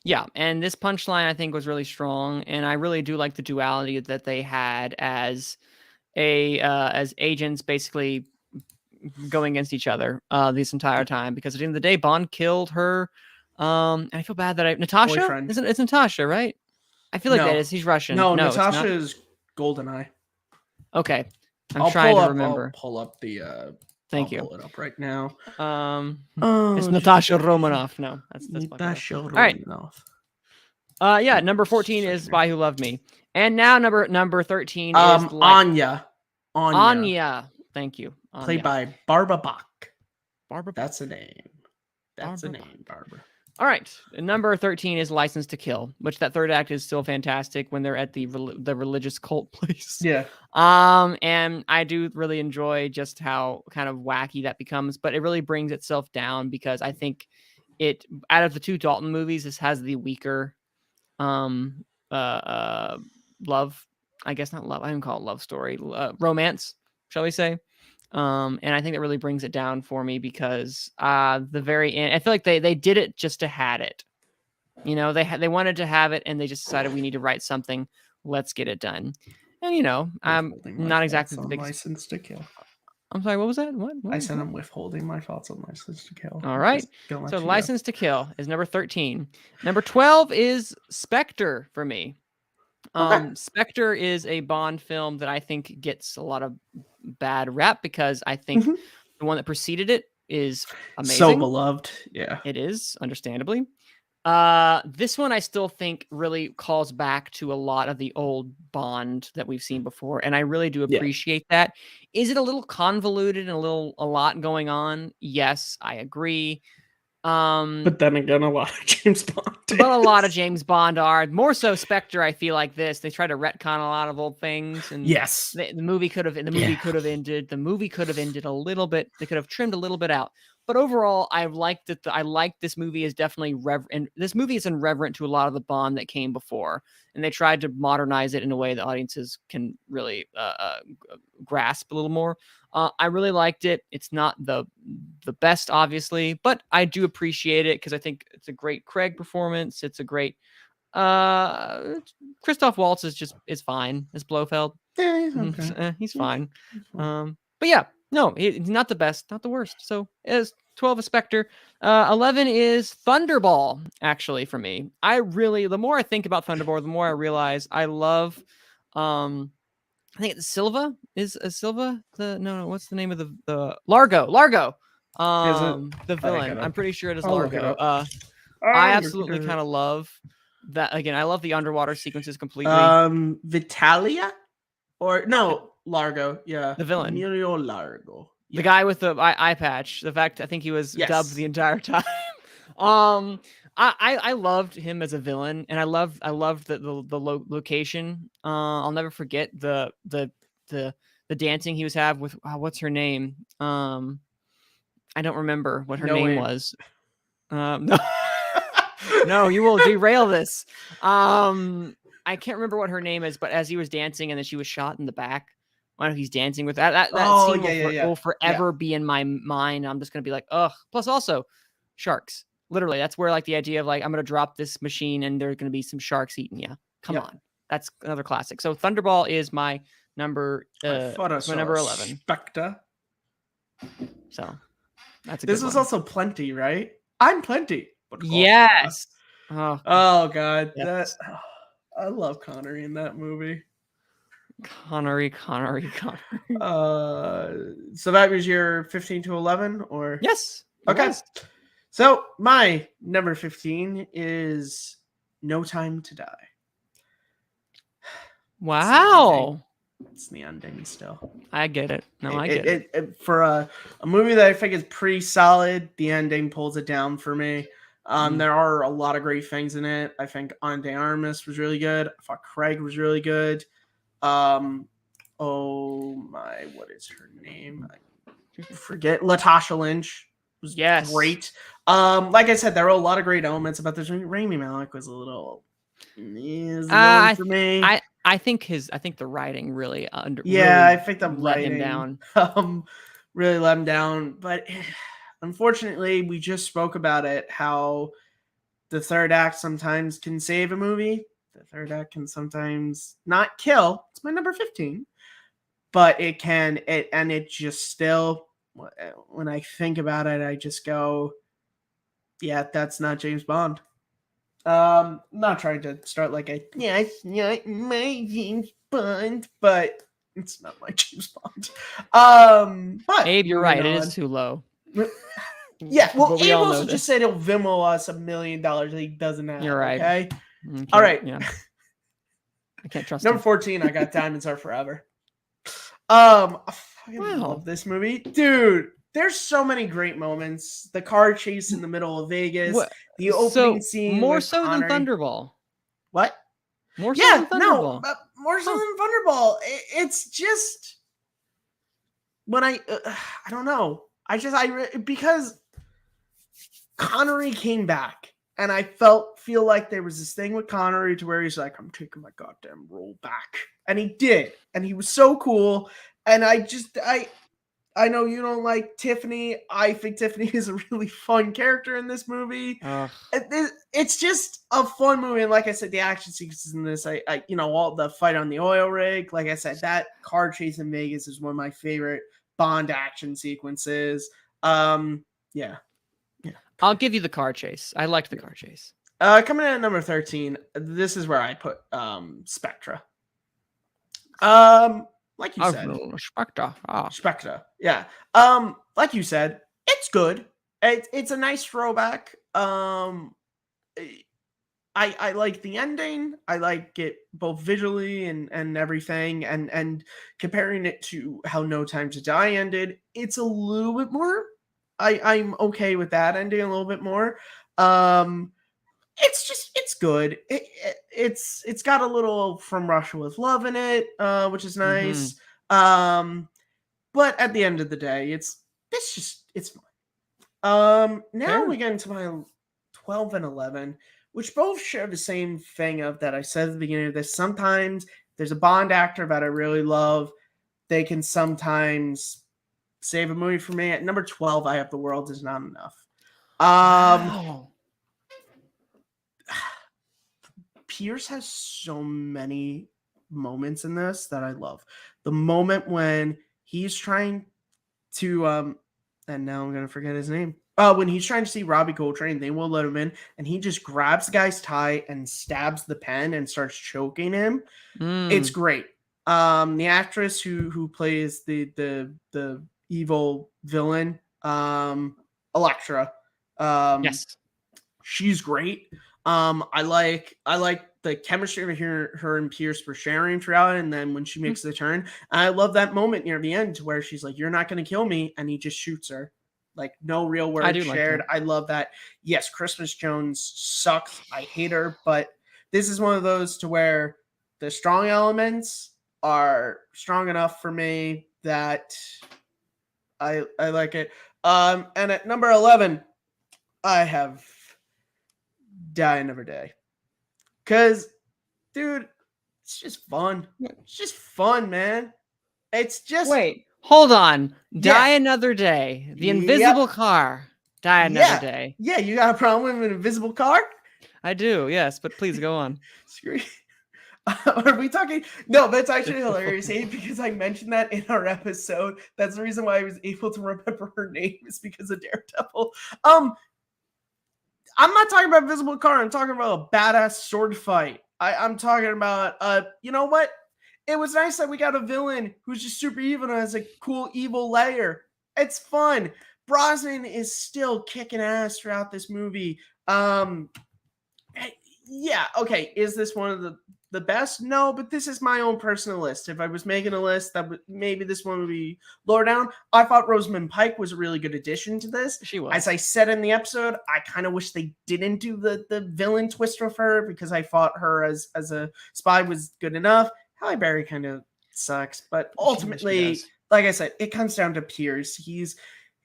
Yeah, and this punchline I think was really strong, and I really do like the duality that they had as agents basically going against each other this entire time, because at the end of the day, Bond killed her. And I feel bad that Natasha? It's Natasha, right? I feel like that is. He's Russian. No, Natasha is GoldenEye. Okay. I'm trying to remember. I'll pull up the Thank you. Pull it up right now. It's Natasha Romanoff. No, that's Natasha Romanoff. All right. Yeah, number 14 is Spy Who Loved Me. And now number 13 is Anya. Anya. Thank you. Anya. Played by Barbara Bach. Barbara. That's a name. That's a name, Barbara. All right. Number 13 is License to Kill, which that third act is still fantastic when they're at the religious cult place. Yeah. And I do really enjoy just how kind of wacky that becomes, but it really brings itself down because I think it, out of the two Dalton movies, this has the weaker love I guess not love. I wouldn't call it love story, romance, shall we say? And I think that really brings it down for me because the very end, I feel like they did it just to had it. You know, they wanted to have it, and they just decided we need to write something. Let's get it done. And you know, I'm not exactly the biggest. License to Kill. I'm sorry. What was that? What? I said I'm withholding my thoughts on License to Kill. All right. So License to Kill is number 13. Number 12 is Spectre for me. Spectre is a Bond film that I think gets a lot of bad rap because I think the one that preceded it is amazing. So beloved. Yeah. It is, understandably. This one I still think really calls back to a lot of the old Bond that we've seen before, and I really do appreciate that. Is it a little convoluted and a lot going on? Yes, I agree. But then again, a lot of James Bond. But a lot of James Bond are more so Spectre. I feel like this. They try to retcon a lot of old things, and yes, the movie could have ended. The movie could have ended a little bit. They could have trimmed a little bit out. But overall, I liked it. I like this movie is definitely and this movie is irreverent to a lot of the Bond that came before, and they tried to modernize it in a way that audiences can really grasp a little more. I really liked it. It's not the best, obviously, but I do appreciate it because I think it's a great Craig performance. It's a great Christoph Waltz is fine as Blofeld. Yeah, he's okay. He's fine. But yeah, no, he's not the best, not the worst. So is 12 is Spectre. 11 is Thunderball, actually, for me. The more I think about Thunderball, the more I realize I love I think it's Silva. Is Silva what's the name of the Largo? The villain. I'm pretty sure it is Largo. I absolutely kind of love that. Again, I love the underwater sequences completely. Vitalia? Or no, Largo. Yeah. The villain. Emilio Largo. Yeah. The guy with the eye patch. The fact I think he was dubbed the entire time. I loved him as a villain, and I loved the location. I'll never forget the dancing he was having with what's her name? I don't remember what her name was. No, no, you will derail this. I can't remember what her name is, but as he was dancing, and then she was shot in the back. I don't know if he's dancing with that scene will forever be in my mind. I'm just gonna be like, ugh. Plus, also sharks. Literally, that's where like the idea of like I'm gonna drop this machine and there's gonna be some sharks eating you. Come on, that's another classic. So Thunderball is my number. My number 11. Spectre. So that's this is also Plenty, right? I'm Plenty. Yes. Oh God, yes. I love Connery in that movie. Connery. So that was your 15 to 11, or yes? Okay. Yes. So my number 15 is No Time to Die. Wow. It's the ending still. I get it. No, I get it. For a movie that I think is pretty solid, the ending pulls it down for me. There are a lot of great things in it. I think Ana de Armas was really good. I thought Craig was really good. Oh my, what is her name? I forget. Latasha Lynch was great. Like I said, there were a lot of great elements about this. Rami Malek was a little for me. I think the writing really I think the let writing him down. Really let him down. But unfortunately, we just spoke about it, how the third act sometimes can save a movie. The third act can sometimes not kill. It's my number 15. But it can, it just still, when I think about it, I just go, yeah, that's not James Bond. I'm not trying to start like it's not my James Bond, but it's not my James Bond. But Abe, you're right. It is too low. Yeah, well, Abe also just said he'll Venmo us $1 million that he doesn't have. You're right. Okay. All right. Yeah. I can't trust Number him. 14, I got Diamonds Are Forever. I fucking love this movie. Dude, there's so many great moments. The car chase in the middle of Vegas. The opening scene. More so than Thunderball. What? More so than Thunderball. No, more so than Thunderball. It's just when I don't know. Because Connery came back And I feel like there was this thing with Connery to where he's like, I'm taking my goddamn role back. And he did. And he was so cool. And I know you don't like Tiffany. I think Tiffany is a really fun character in this movie. It's just a fun movie. And like I said, the action sequences in this, all the fight on the oil rig. Like I said, that car chase in Vegas is one of my favorite Bond action sequences. Yeah. I'll give you the car chase. I liked the car chase. Coming in at number 13, this is where I put Spectra. Like you said, Spectra. Spectra. Yeah. Like you said, it's good. It's a nice throwback. I like the ending. I like it both visually and everything. And comparing it to how No Time to Die ended, it's a little bit more. I'm okay with that ending a little bit more. It's good. It's got a little From Russia with Love in it, which is nice. But at the end of the day, it's fine. Now we get into my 12 and 11, which both share the same thing of that I said at the beginning of this. Sometimes there's a Bond actor that I really love. They can sometimes save a movie for me. At number 12, I have The World Is Not Enough. Wow. Pierce has so many moments in this that I love. The moment when he's trying to and now I'm gonna forget his name. When he's trying to see Robbie Coltrane, they won't let him in, and he just grabs the guy's tie and stabs the pen and starts choking him. It's great. The actress who plays the evil villain, Elektra. Yes, she's great. I like the chemistry of her and Pierce were sharing throughout, and then when she makes the turn, I love that moment near the end where she's like, "You're not going to kill me," and he just shoots her. Like, no real words shared. Like I love that. Yes, Christmas Jones sucks. I hate her, but this is one of those to where the strong elements are strong enough for me that I like it. And at number 11, I have Die Another Day. Cause, dude, it's just fun. It's just fun, man. It's just wait. Hold on. Die Another Day. The invisible car. Die Another Day. Yeah, you got a problem with an invisible car? I do, yes, but please go on. Screw you. Are we talking? No, that's actually hilarious, because I mentioned that in our episode. That's the reason why I was able to remember her name, is because of Daredevil. I'm not talking about invisible car. I'm talking about a badass sword fight. I'm talking about, you know what? It was nice that we got a villain who's just super evil and has a cool evil layer. It's fun. Brosnan is still kicking ass throughout this movie. Yeah, okay. Is this one of the best? No, but this is my own personal list. If I was making a list, maybe this one would be lower down. I thought Rosamund Pike was a really good addition to this. She was. As I said in the episode, I kind of wish they didn't do the villain twist with her, because I thought her as a spy was good enough. Halle Berry kind of sucks, but ultimately, like I said, it comes down to Pierce. He's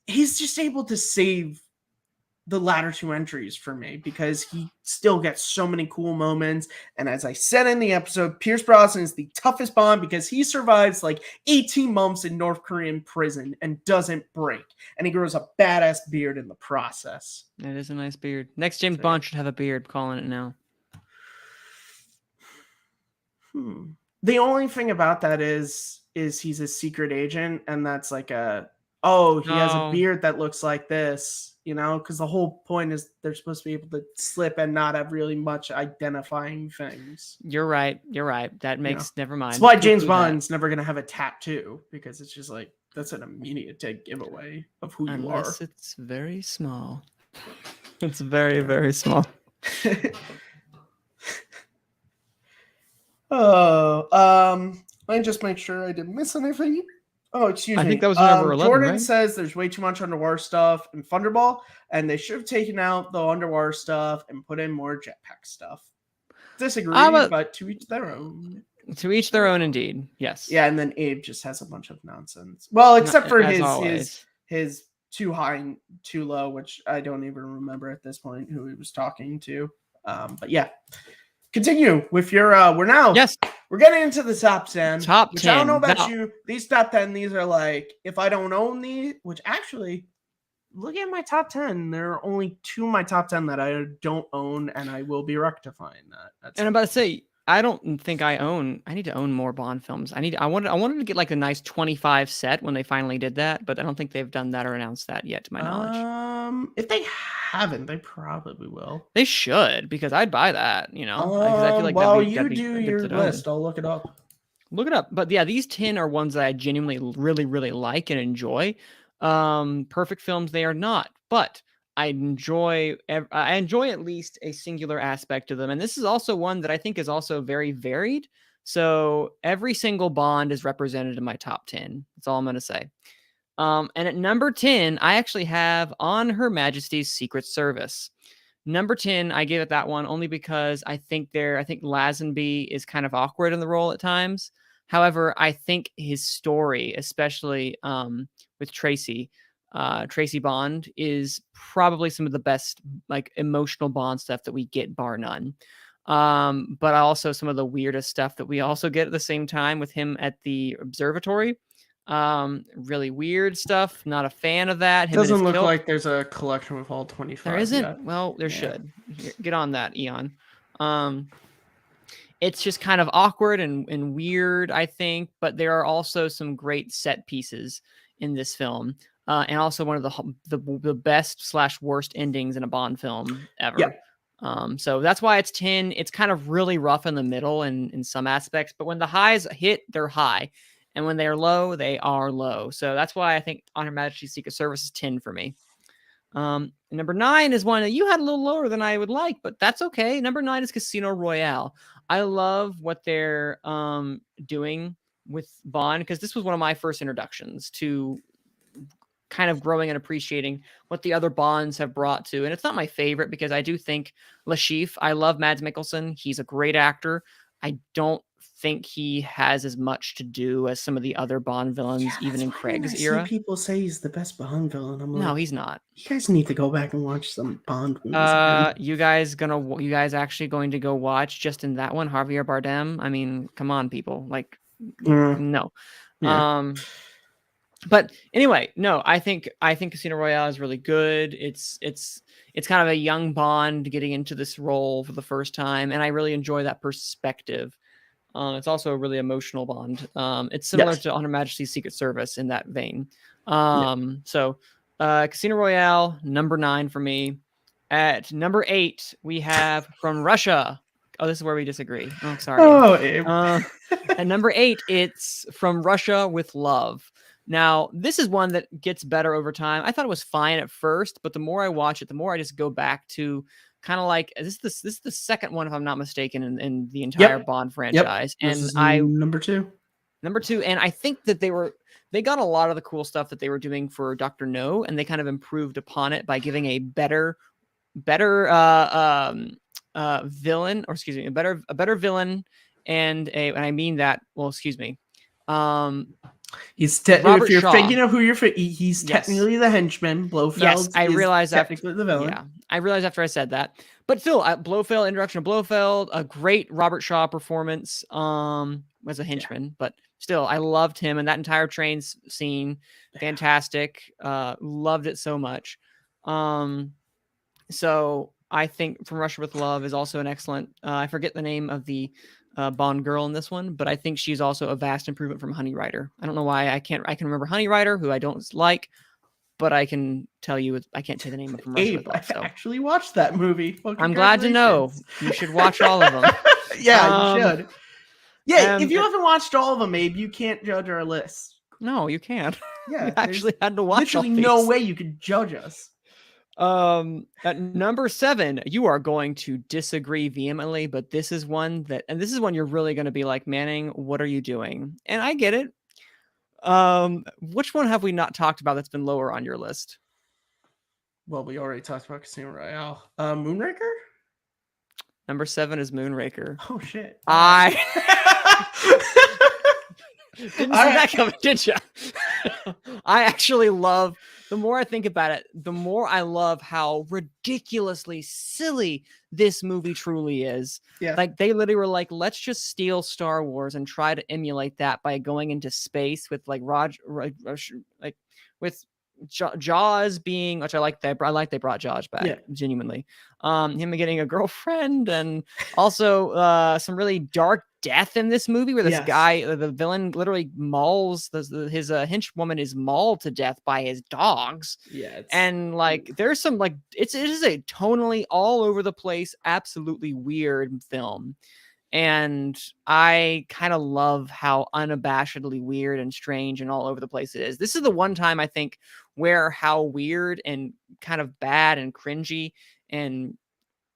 just able to save the latter two entries for me, because he still gets so many cool moments. And as I said in the episode, Pierce Brosnan is the toughest Bond because he survives like 18 months in North Korean prison and doesn't break. And he grows a badass beard in the process. It is a nice beard. Next James Bond should have a beard, calling it now. The only thing about that is he's a secret agent, and that's like he has a beard that looks like this, because the whole point is they're supposed to be able to slip and not have really much identifying things. You're right. That makes, never mind. That's why James Bond's never going to have a tattoo, because it's just like, that's an immediate giveaway of who you are. Unless it's very small. It's very, very small. Let me just make sure I didn't miss anything. Oh, excuse me. I think that was number 11, Jordan right? says there's way too much underwater stuff in Thunderball, and they should have taken out the underwater stuff and put in more jetpack stuff. Disagree, but to each their own. To each their own, indeed. Yes. Yeah, and then Abe just has a bunch of nonsense. Well, except for his too high and too low, which I don't even remember at this point who he was talking to. But yeah, continue with your. We're getting into the top 10. Top 10. Which I don't know about you. These top 10, these are like, if I don't own these, which actually, look at my top 10. There are only 2 of my top 10 that I don't own, and I will be rectifying that. And I'm about to say, I don't think I need to own more Bond films. I wanted to get like a nice 25 set when they finally did that, but I don't think they've done that or announced that yet, to my knowledge. If they haven't, they probably will. They should, because I'd buy that, you know. Because I feel like while you do your list, I'll look it up. Look it up. But yeah, these 10 are ones that I genuinely really, really like and enjoy. Perfect films they are not, but I enjoy at least a singular aspect of them. And this is also one that I think is also very varied. So every single Bond is represented in my top 10. That's all I'm going to say. And at number 10, I actually have On Her Majesty's Secret Service. Number 10, I gave it that one only because I think Lazenby is kind of awkward in the role at times. However, I think his story, especially with Tracy Bond, is probably some of the best like emotional Bond stuff that we get, bar none. But also some of the weirdest stuff that we also get at the same time with him at the observatory. Really weird stuff. Not a fan of that. Doesn't look like there's a collection with all 25. There isn't. Yet. Well, there should. Get on that, Eon. It's just kind of awkward and weird, I think, but there are also some great set pieces in this film, and also one of the best / worst endings in a Bond film ever. Yeah. So that's why it's 10. It's kind of really rough in the middle in some aspects, but when the highs hit, they're high, and when they are low, they are low. So that's why I think On Her Majesty's Secret Service is 10 for me. Number 9 is one that you had a little lower than I would like, but that's okay. Number 9 is Casino Royale. I love what they're doing with Bond, because this was one of my first introductions to kind of growing and appreciating what the other Bonds have brought to. And it's not my favorite because I do think Le Chiffre, I love Mads Mikkelsen. He's a great actor. I don't think he has as much to do as some of the other Bond villains, even in Craig's era. People say he's the best Bond villain. I'm like, no, he's not. You guys need to go back and watch some Bond movies. You guys actually going to go watch just in that one, Javier Bardem? I mean, come on, people. Like, no. Yeah. But anyway, no, I think Casino Royale is really good. It's kind of a young Bond getting into this role for the first time, and I really enjoy that perspective. It's also a really emotional Bond. It's similar to On Her Majesty's Secret Service in that vein. So Casino Royale, number 9 for me. At number 8, we have From Russia. Oh, this is where we disagree. Oh, sorry. At number 8, it's From Russia with Love. Now, this is one that gets better over time. I thought it was fine at first, but the more I watch it, the more I just go back to kind of like, this is the second one, if I'm not mistaken, in the entire Bond franchise. And number 2, and I think that they got a lot of the cool stuff that they were doing for Dr. No, and they kind of improved upon it by giving a better villain, or excuse me, a better villain, and I mean that, well, excuse me. He's if you're thinking of who you're he's technically the henchman. Blofeld. Yes, I realized technically the villain. Yeah, I realized after I said that. But still, Blofeld, introduction of Blofeld, a great Robert Shaw performance as a henchman. But still, I loved him, and that entire train scene, fantastic. Loved it so much. So I think From Russia with Love is also an excellent. I forget the name of the Bond girl in this one, but I think she's also a vast improvement from Honey Rider. I don't know why I can remember Honey Rider, who I don't like, but I can tell you I can't say the name of From Russia with Love. So. I actually watched that movie. Well, I'm glad to know. You should watch all of them. Yeah, you should. Yeah, if you haven't watched all of them, Abe, you can't judge our list. No, you can't. Yeah, you actually had to watch. Literally no way you could judge us. At number 7, you are going to disagree vehemently, but this is one you're really going to be like, Manning, what are you doing? And I get it. Which one have we not talked about that's been lower on your list? Well, we already talked about Casino Royale. Moonraker? Number 7 is Moonraker. Oh shit. I didn't see that coming, did you? I actually love the more I think about it, the more I love how ridiculously silly this movie truly is. Yeah. Like they literally were like, let's just steal Star Wars and try to emulate that by going into space with like like with Jaws being, which I like that. I like they brought Jaws back genuinely. Him getting a girlfriend, and also some really dark death in this movie where this guy, the villain, literally mauls his henchwoman is mauled to death by his dogs. Yeah, and like there's some like it is a tonally all over the place, absolutely weird film. And I kind of love how unabashedly weird and strange and all over the place it is. This is the one time I think where how weird and kind of bad and cringy and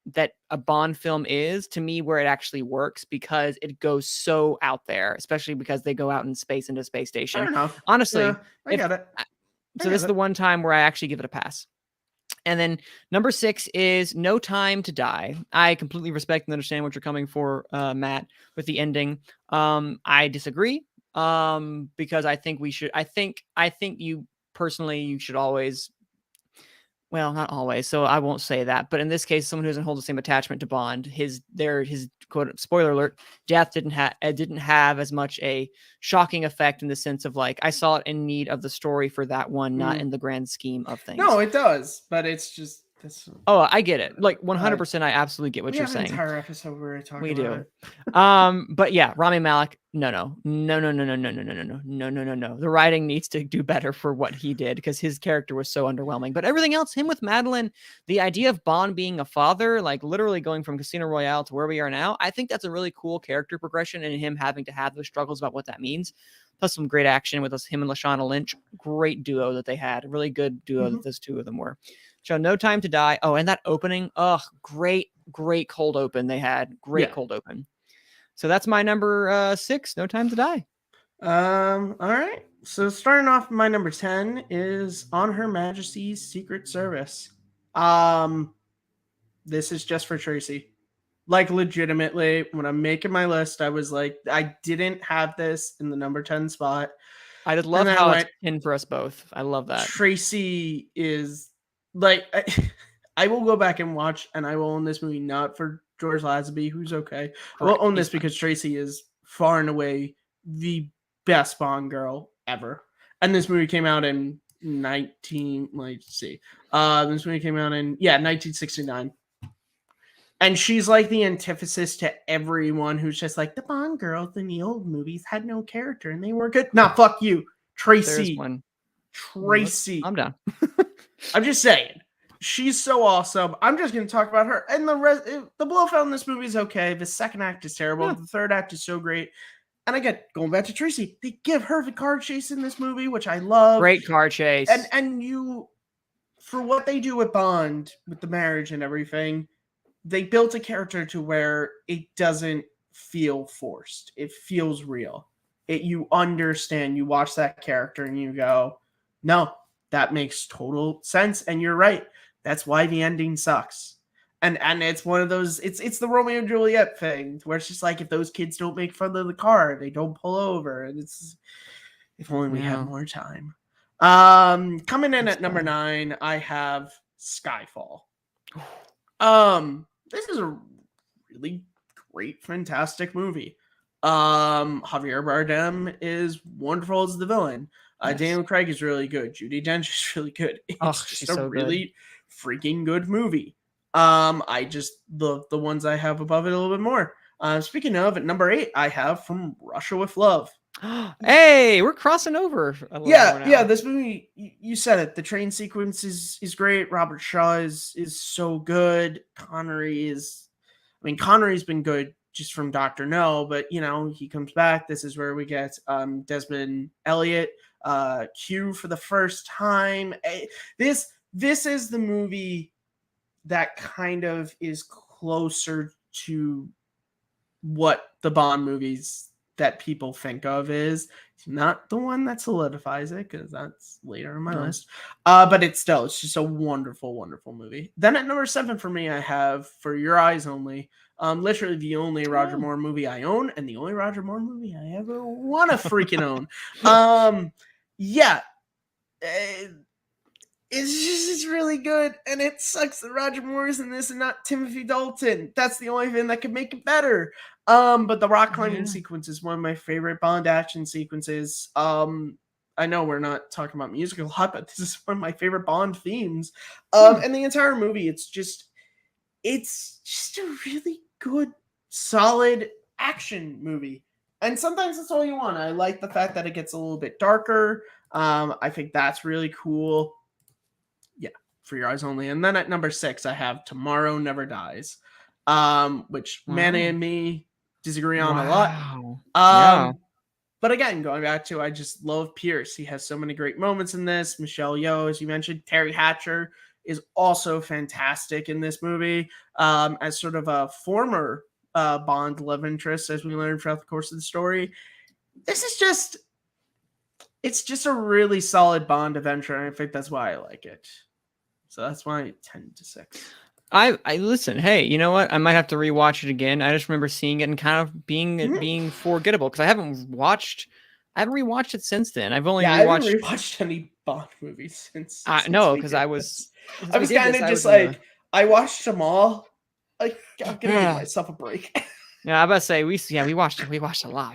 that a Bond film is to me where it actually works, because it goes so out there, especially because they go out in space into space station. Fair enough. Honestly, yeah, I get it. So this is the one time where I actually give it a pass. And then number 6 is No Time to Die. I completely respect and understand what you're coming for, Matt, with the ending. I disagree, because I think we should. I think you personally, you should always. Well, not always, so I won't say that. But in this case, someone who doesn't hold the same attachment to Bond, his quote, spoiler alert, death didn't have as much a shocking effect in the sense of like I saw it in need of the story for that one, not in the grand scheme of things. No, it does, but it's just Oh, I get it. Like 100%, I absolutely get what you're saying. We have an entire episode where we talk about do. it. But yeah, Rami Malek, no. The writing needs to do better for what he did, because his character was so underwhelming. But everything else, him with Madeline, the idea of Bond being a father, like literally going from Casino Royale to where we are now, I think that's a really cool character progression, and him having to have those struggles about what that means. Plus some great action with him and Lashana Lynch. Great duo that they had. A really good duo that those two of them were. So No Time to Die. Oh, and that opening. Oh, great cold open they had. Cold open. So that's my number 6, No Time to Die. All right. So starting off, my number 10 is On Her Majesty's Secret Service. This is just for Tracy. Like legitimately, when I'm making my list, I was like, I didn't have this in the number 10 spot. I just love how it's in for us both. I love that. Tracy is like, I will go back and watch, and I will own this movie not for George Lazenby, who's okay. I will own this because Tracy is far and away the best Bond girl ever. And this movie came out in 1969. And she's like the antithesis to everyone who's just like, the Bond girls in the old movies had no character and they were good. Nah, fuck you. Tracy. Tracy. I'm down. I'm just saying. She's so awesome. I'm just going to talk about her. And the rest, the Blofeld in this movie is okay. The second act is terrible. Yeah. The third act is so great. And again, going back to Tracy, they give her the car chase in this movie, which I love. Great car chase. And you, for what they do with Bond, with the marriage and everything, they built a character to where it doesn't feel forced. It feels real. You understand. You watch that character and you go, no, that makes total sense. And you're right. That's why the ending sucks. And it's one of those, it's the Romeo and Juliet thing where it's just like, if those kids don't make fun of the car, they don't pull over. And it's, if only we had more time. Coming in at number 9, I have Skyfall. This is a really great, fantastic movie. Javier Bardem is wonderful as the villain. Daniel Craig is really good. Judi Dench is really good. It's just a really freaking good movie. I just the ones I have above it a little bit more. Speaking of, at number 8, I have From Russia with Love. Hey, we're crossing over. Yeah. This movie, you said it. The train sequence is great. Robert Shaw is so good. Connery's been good just from Dr. No, but he comes back. This is where we get Desmond Elliott, Q for the first time. This is the movie that kind of is closer to what the Bond movies that people think of is. It's not the one that solidifies it, because that's later in my list. But it's just a wonderful, wonderful movie. Then at number 7 for me, I have For Your Eyes Only. Literally the only Roger Moore movie I own, and the only Roger Moore movie I ever want to freaking own. it's really good, and it sucks that Roger Moore is in this and not Timothy Dalton. That's the only thing that could make it better. But the rock climbing sequence is one of my favorite Bond action sequences. I know we're not talking about music a lot, but this is one of my favorite Bond themes. And the entire movie, it's just a really good, solid action movie. And sometimes that's all you want. I like the fact that it gets a little bit darker. I think that's really cool. Yeah, For Your Eyes Only. And then at number 6, I have Tomorrow Never Dies, which Manny and me disagree on a lot. But again, going back to, I just love Pierce. He has so many great moments in this. Michelle Yeoh, as you mentioned, Terry Hatcher is also fantastic in this movie, as sort of a former Bond love interest, as we learned throughout the course of the story. This is it's just a really solid Bond adventure, and I think that's why I like it. So that's why 10 to 6. I listen. Hey, you know what? I might have to rewatch it again. I just remember seeing it and kind of being forgettable because I haven't rewatched it since then. I've only I haven't rewatched any Bond movies since. No, because I was kind of just like I watched them all. Like I'm gonna give myself a break. Yeah, I about to say we watched a lot. We watched a lot.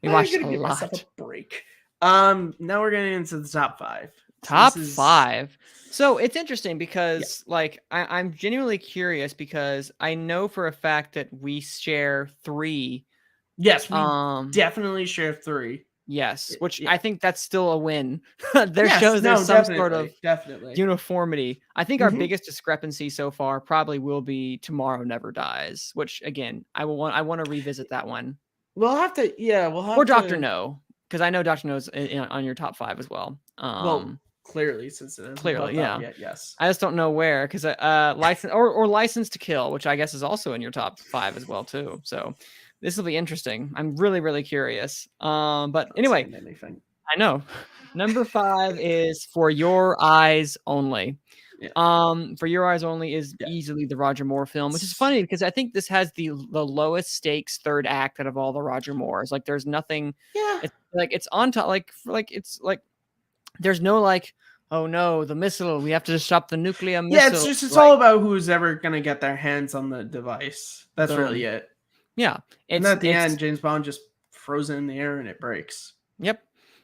Myself a break. Now we're getting into the top 5. Top 5. So it's interesting because like I'm genuinely curious because I know for a fact that we share 3. Yes, we definitely share 3. Yes, which I think that's still a win. There's some sort of uniformity. I think our biggest discrepancy so far probably will be Tomorrow Never Dies, which again I want to revisit that one. We'll have to or Dr. No, because I know Dr. No's on your top 5 as well. Clearly, since it is yet, yes. I just don't know where because License or License to Kill, which I guess is also in your top 5 as well too. So this will be interesting. I'm really, really curious. But anyway, I know number 5 is For Your Eyes Only. For Your Eyes Only is easily the Roger Moore film, which is funny because I think this has the lowest stakes third act out of all the Roger Moores. Like there's nothing. It's like it's on top. It's like there's no like, oh no, the missile. We have to stop the nuclear missile. Yeah, it's all about who's ever gonna get their hands on the device. That's really it. Yeah, and at the end, James Bond just frozen in the air and it breaks. Yep,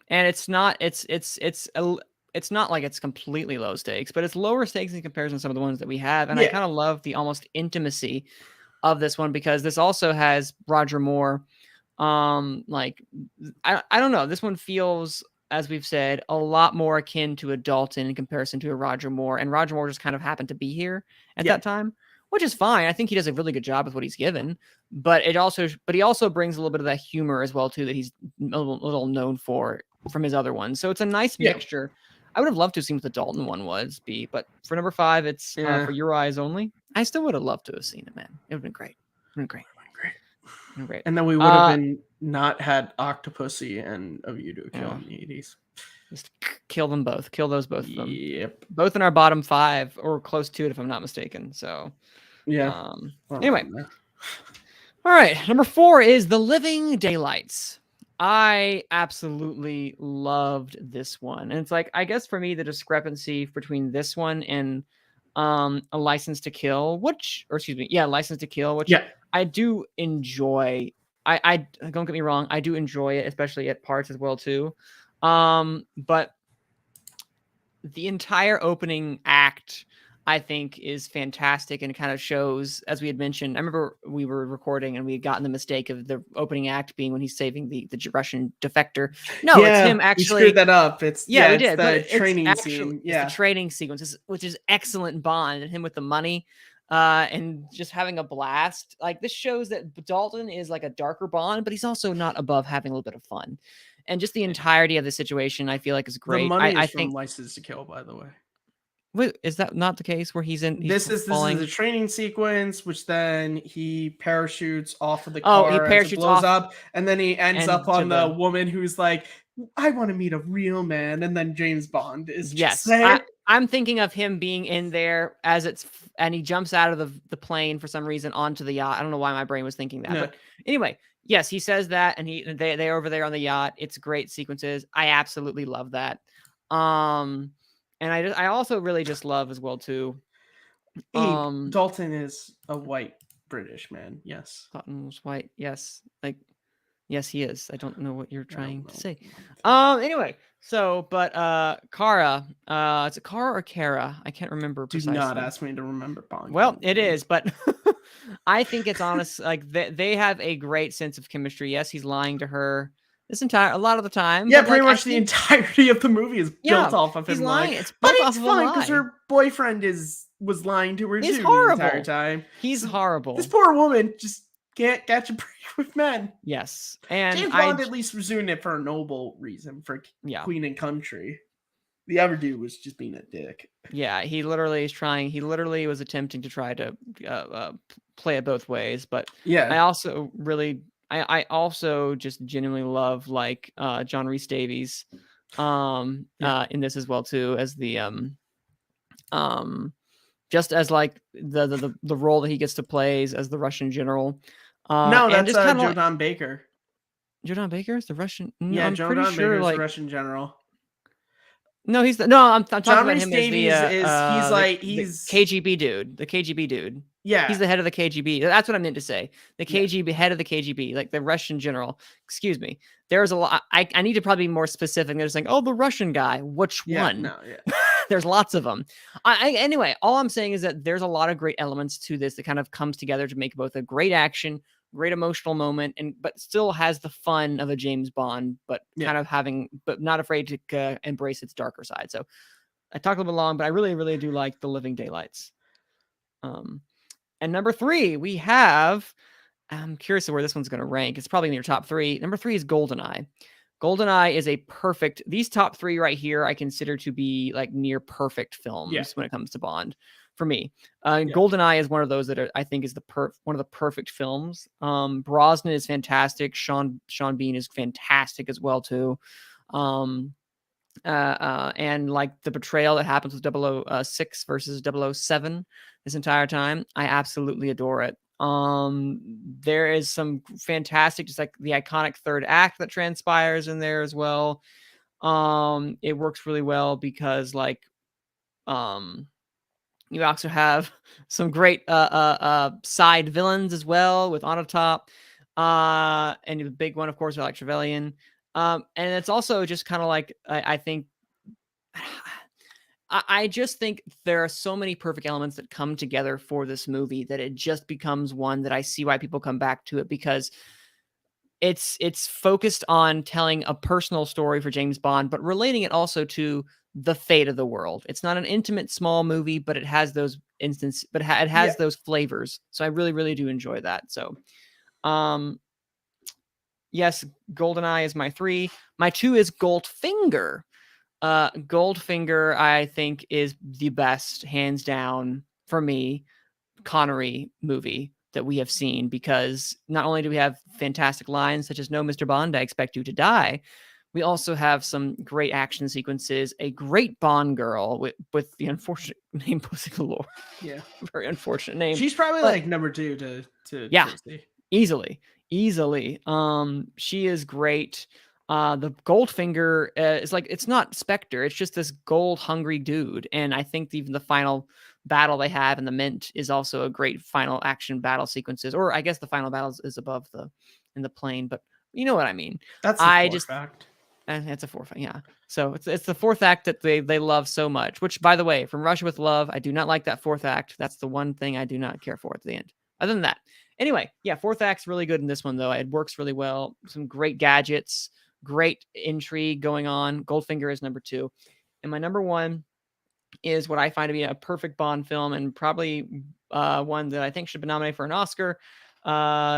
and it's not like it's completely low stakes, but it's lower stakes in comparison to some of the ones that we have. And I kind of love the almost intimacy of this one because this also has Roger Moore. Like I don't know, this one feels, as we've said, a lot more akin to a Dalton in comparison to a Roger Moore, and Roger Moore just kind of happened to be here at that time, which is fine. I think he does a really good job with what he's given, but he also brings a little bit of that humor as well too that he's a little known for from his other ones. So it's a nice mixture. I would have loved to have seen what the Dalton one but for number 5, it's For Your Eyes Only. I still would have loved to have seen it, man. It would have been great. Great. And then we would have not had Octopussy and A View to a Kill in the 80s. Just kill them both. Kill those both of them. Yep. Both in our bottom 5 or close to it, if I'm not mistaken. So anyway. All right. Number 4 is The Living Daylights. I absolutely loved this one. And it's like, I guess for me, the discrepancy between this one and A License to Kill, License to Kill, which I do enjoy. I don't get me wrong, I do enjoy it, especially at parts as well too. But the entire opening act, I think, is fantastic and kind of shows, as we had mentioned. I remember we were recording and we had gotten the mistake of the opening act being when he's saving the Russian defector. No, it's him actually. We screwed that up. We did. It's the training scene. It's the training sequence, which is excellent Bond and him with the money. And just having a blast. Like this shows that Dalton is like a darker Bond, but he's also not above having a little bit of fun. And just the entirety of the situation, I feel like is great. The money is from License to Kill, by the way. Wait, is that not the case where he's in? This is the training sequence, which then he parachutes off of the car. He parachutes blows up, and then he ends up on the woman who's like, "I want to meet a real man," and then James Bond is just there. I'm thinking of him being in there and he jumps out of the plane for some reason onto the yacht. I don't know why my brain was thinking that, but anyway, yes, he says that, and they're over there on the yacht. It's great sequences. I absolutely love that. And I also really just love as well too. Dalton is a white British man. Yes. Dalton was white. Yes. Like, yes, he is. I don't know what you're trying to say. know. Anyway, so but Kara, is it Kara or Kara? I can't remember Do precisely. not ask me to remember Bond. Well, it is, but I think it's honest. Like they have a great sense of chemistry. Yes, he's lying to her a lot of the time. Yeah, but, pretty like, much the entirety of the movie is built off of he's him lying. lying. It's But built it's off of a fine because lie. her boyfriend was lying to her He's too horrible. the entire time. He's horrible. This poor woman just can't catch a break with men. Yes, and James Bond at least was doing it for a noble reason, for Queen and Country. The other dude was just being a dick. Yeah, he literally is trying. He literally was attempting to try to play it both ways. But yeah, I also really, I also just genuinely love like John Rhys Davies, in this as well too, as the just as like the role that he gets to play as the Russian general. No, that's Jodan Baker. Jodan Baker is the Russian. Yeah, Jodan Baker is the Russian general. No, he's the, no. I'm talking about him Davies as the, he's the KGB dude. The KGB dude. Yeah, he's the head of the KGB. That's what I meant to say. The KGB head of the KGB, like the Russian general. Excuse me. There's a lot. I need to probably be more specific. They're just like, oh, the Russian guy. Which one? No, yeah. There's lots of them. Anyway, all I'm saying is that there's a lot of great elements to this that kind of comes together to make both a great action, great emotional moment, but still has the fun of a James Bond, but kind of but not afraid to embrace its darker side. So I talked a little bit long, but I really, really do like The Living Daylights. And number 3, we have, I'm curious of where this one's going to rank. It's probably in your top 3. Number 3 is GoldenEye. GoldenEye is a perfect, these top 3 right here, I consider to be like near perfect films when it comes to Bond for me. GoldenEye is one of those that I think is one of the perfect films. Brosnan is fantastic. Sean Bean is fantastic as well too. And like the betrayal that happens with 006 versus 007 this entire time, I absolutely adore it. There is some fantastic, just like the iconic third act that transpires in there as well. It works really well because like you also have some great side villains as well with Onatopp, and the big one, of course, Alex Trevelyan. And it's also just kind of like I think I just think there are so many perfect elements that come together for this movie that it just becomes one that I see why people come back to it, because it's focused on telling a personal story for James Bond, but relating it also to the fate of the world. It's not an intimate small movie, but it has those instances, but it has those flavors. So I really, really do enjoy that. So, yes, GoldenEye is my 3. My 2 is Goldfinger. Goldfinger, I think, is the best, hands down, for me, Connery movie that we have seen, because not only do we have fantastic lines such as "No, Mr. Bond, I expect you to die," we also have some great action sequences, a great Bond girl with the unfortunate name Pussy Galore. Yeah, very unfortunate name. She's probably like number 2 to Tracy. Easily. She is great. The Goldfinger is like, it's not Spectre, it's just this gold hungry dude. And I think even the final battle they have in the Mint is also a great final action battle sequences. Or I guess the final battle is above in the plane, but you know what I mean. That's the fourth act. It's a fourth, yeah. So it's the fourth act that they love so much. Which, by the way, from Russia with Love, I do not like that fourth act. That's the one thing I do not care for at the end. Other than that, anyway, yeah, fourth act's really good in this one though. It works really well. Some great gadgets. Great intrigue going on. Goldfinger is number 2. And my number 1 is what I find to be a perfect Bond film, and probably one that I think should be nominated for an Oscar,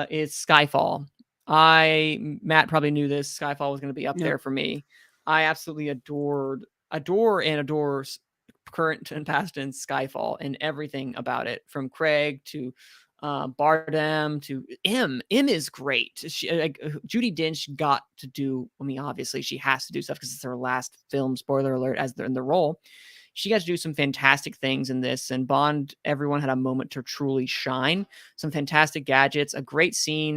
is Skyfall. Matt probably knew this. Skyfall was going to be up there for me. I absolutely adore current and past tense Skyfall and everything about it, from Craig to Bardem to M. M is great. Judi Dench got to do, I mean, obviously she has to do stuff because it's her last film, spoiler alert, as they're in the role. She got to do some fantastic things in this, and Bond, everyone had a moment to truly shine. Some fantastic gadgets, a great scene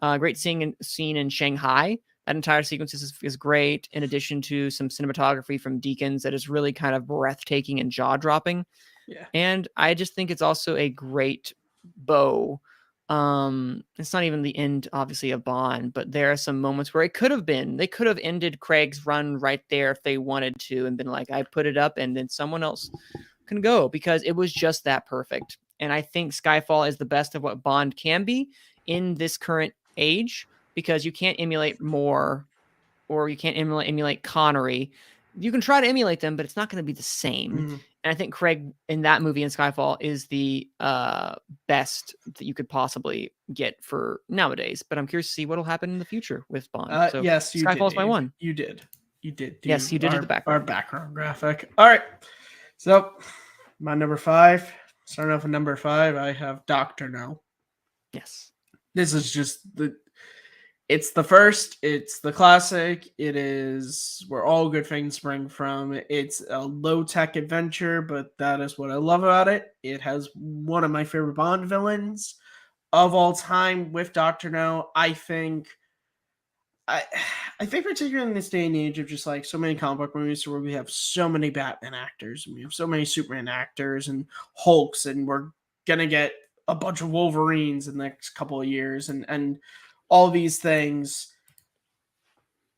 great scene in Shanghai That entire sequence is great, in addition to some cinematography from Deakins that is really kind of breathtaking and jaw-dropping. Yeah. And I just think it's also a great bow. It's not even the end, obviously, of Bond, but there are some moments where it could have been. They could have ended Craig's run right there if they wanted to and been like, I put it up and then someone else can go, because it was just that perfect. And I think Skyfall is the best of what Bond can be in this current age, because you can't emulate Moore or you can't emulate Connery. You can try to emulate them, but it's not going to be the same. Mm-hmm. And I think Craig in that movie in Skyfall is the best that you could possibly get for nowadays. But I'm curious to see what will happen in the future with Bond. So yes, you Skyfall's did, my one. You did. Yes, you did do the background. Our background graphic. All right. So my number 5. Starting off with number 5, I have Dr. No. Yes. This is just it's the first, it's the classic, it is where all good things spring from. It's a low-tech adventure, but that is what I love about it. It has one of my favorite Bond villains of all time with Dr. No. I think particularly in this day and age of just like so many comic book movies where we have so many Batman actors and we have so many Superman actors and Hulks, and we're gonna get a bunch of Wolverines in the next couple of years and all these things,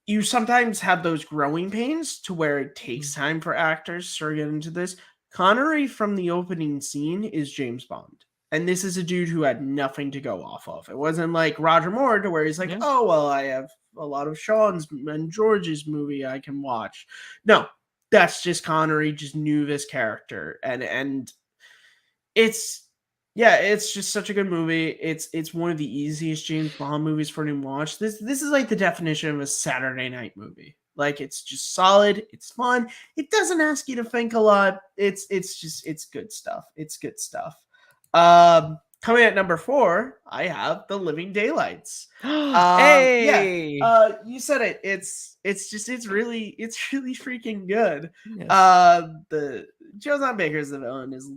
you sometimes have those growing pains to where it takes time for actors to start getting into this. Connery from the opening scene is James Bond. And this is a dude who had nothing to go off of. It wasn't like Roger Moore to where he's like, oh, well, I have a lot of Sean's and George's movie I can watch. No, that's just Connery just knew this character. And it's just such a good movie. It's one of the easiest James Bond movies for him to watch. This is like the definition of a Saturday night movie. Like, it's just solid. It's fun. It doesn't ask you to think a lot. It's good stuff. It's good stuff. Coming at number 4, I have The Living Daylights. Hey! Yeah. You said it. It's really freaking good. Yes. The Joe Baker's the villain is a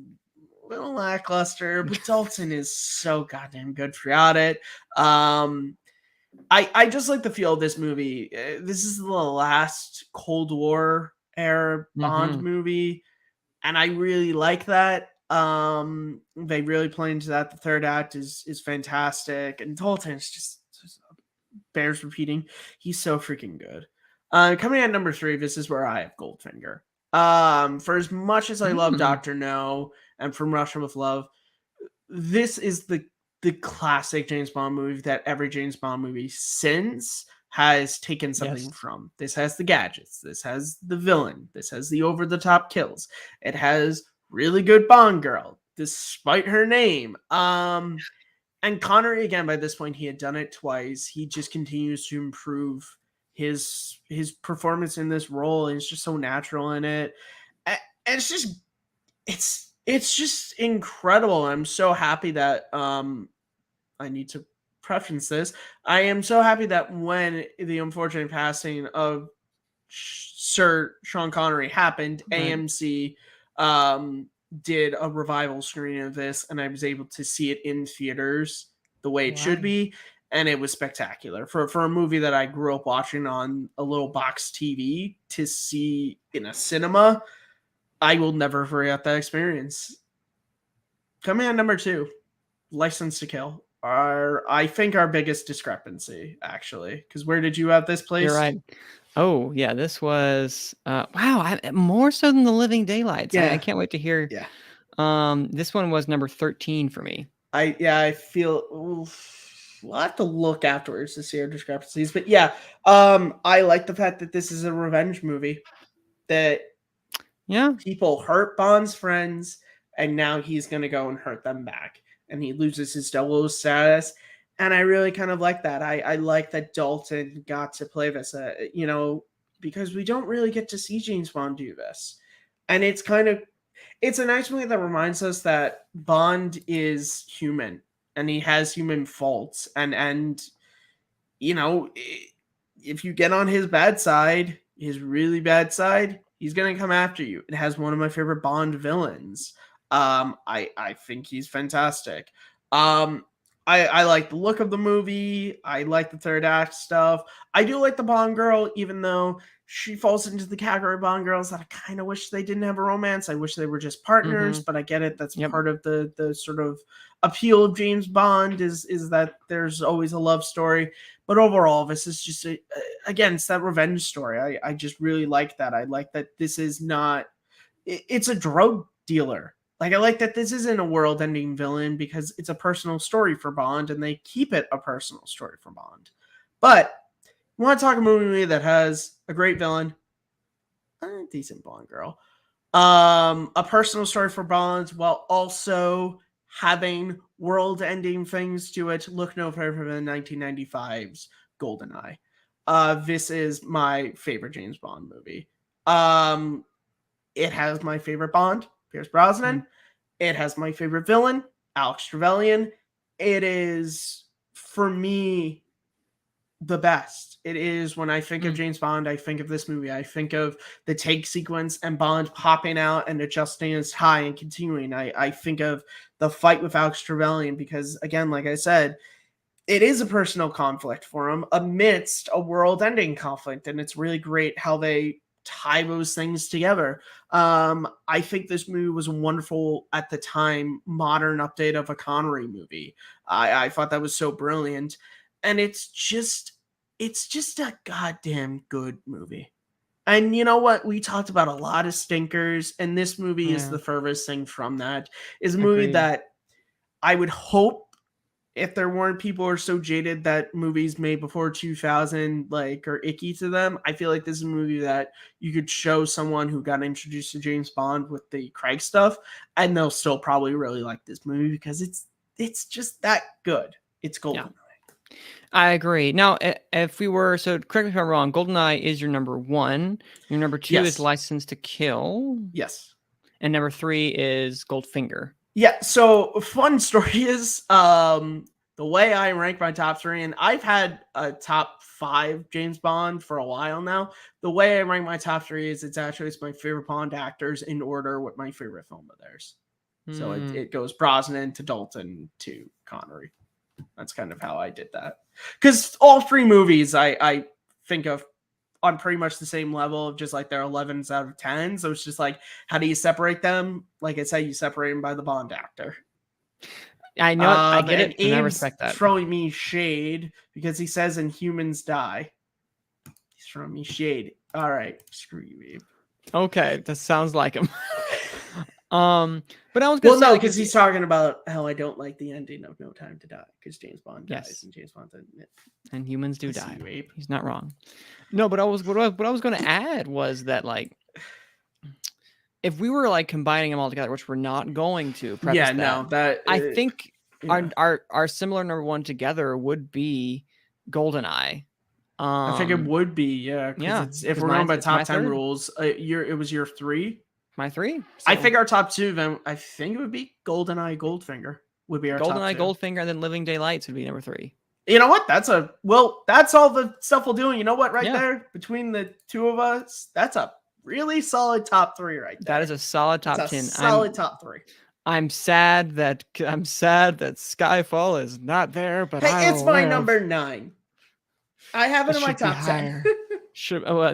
little lackluster, but Dalton is so goddamn good throughout it. I just like the feel of this movie. This is the last Cold War era Bond movie, and I really like that. They really play into that. The third act is fantastic, and Dalton is just bears repeating. He's so freaking good. Coming at number 3, this is where I have Goldfinger. For as much as I love Dr. No and From Russia with Love, this is the classic James Bond movie that every James Bond movie since has taken something from. This has the gadgets. This has the villain. This has the over-the-top kills. It has really good Bond girl, despite her name. And Connery, again, by this point, he had done it twice. He just continues to improve his performance in this role. He's just so natural in it. And it's just incredible. I'm so happy that I need to preference this. I am so happy that when the unfortunate passing of Sir Sean Connery happened, AMC did a revival screening of this, and I was able to see it in theaters the way it should be, and it was spectacular for a movie that I grew up watching on a little box TV to see in a cinema. I will never forget that experience. Coming at number 2, License to Kill. I think our biggest discrepancy, actually, because where did you have this place? You're right. Oh yeah, this was wow, more so than The Living Daylights. I can't wait to hear. This one was number 13 for me. I feel we'll have to look afterwards to see our discrepancies, but I like the fact that this is a revenge movie, that people hurt Bond's friends, and now he's gonna go and hurt them back, and he loses his double status. And I really kind of like that. I like that Dalton got to play this, because we don't really get to see James Bond do this. And it's a nice movie that reminds us that Bond is human and he has human faults. And if you get on his bad side, his really bad side, he's going to come after you. It has one of my favorite Bond villains. I think he's fantastic. I like the look of the movie. I like the third act stuff. I do like the Bond girl, even though she falls into the category of Bond girls that I kind of wish they didn't have a romance. I wish they were just partners, but I get it. That's part of the sort of appeal of James Bond is that there's always a love story. But overall, this is just again, it's that revenge story. I just really like that. I like that this is not. It's a drug dealer. Like, I like that this isn't a world-ending villain because it's a personal story for Bond, and they keep it a personal story for Bond. But you want to talk a movie that has a great villain, a decent Bond girl, a personal story for Bond, while also having world-ending things to it. Look no further than 1995's GoldenEye. This is my favorite James Bond movie. It has my favorite Bond, Pierce Brosnan. It has my favorite villain, Alex Trevelyan. It is, for me, the best. It is, when I think of James Bond, I think of this movie. I think of the take sequence and Bond popping out and adjusting his tie and continuing. I think of the fight with Alex Trevelyan because, again, like I said, it is a personal conflict for him amidst a world-ending conflict, and it's really great how they tie those things together. I think this movie was a wonderful, at the time, modern update of a Connery movie. I thought that was so brilliant, and it's just a goddamn good movie. And you know what? We talked about a lot of stinkers, and this movie is the furthest thing from that. It's a movie that I would hope, if there weren't people who are so jaded that movies made before 2000 like are icky to them, I feel like this is a movie that you could show someone who got introduced to James Bond with the Craig stuff, and they'll still probably really like this movie because it's just that good. It's GoldenEye. Yeah. I agree. Now, if we were, so correct me if I'm wrong, GoldenEye is your number 1. Your number 2 is License to Kill. Yes. And number 3 is Goldfinger. Yeah, so fun story is the way I rank my top 3, and I've had a top 5 James Bond for a while now. The way I rank my top 3 is it's my favorite Bond actors in order with my favorite film of theirs. So it goes Brosnan to Dalton to Connery. That's kind of how I did that. Because all 3 movies I think of on pretty much the same level of just like they're 11s out of 10. So it's just like, how do you separate them? Like I said, you separate them by the Bond actor. I know. I get it. And I respect that. Throwing me shade because he says Inhumans die. He's throwing me shade. All right. Screw you, Abe. Okay. That sounds like him. But I was going to say, because he's talking about how I don't like the ending of No Time to Die because James Bond dies and James Bond doesn't. And humans do die. You, he's not wrong. No, but what I was going to add was that, like, if we were like combining them all together, which we're not going to, I think our similar number 1 together would be GoldenEye. I think it would be, yeah. If we're going by top 10 rules, it was your 3. My 3. So. I think our top 2. Then I think it would be GoldenEye, Goldfinger would be our GoldenEye, top 2. Goldfinger, and then Living Daylights would be number 3. You know what? That's all the stuff we'll do. And you know what? Right there, between the 2 of us, that's a really solid top 3 right there. That is a solid top 10. Solid top 3. I'm sad that Skyfall is not there, but hey, it's my number 9. I have it in my top 10.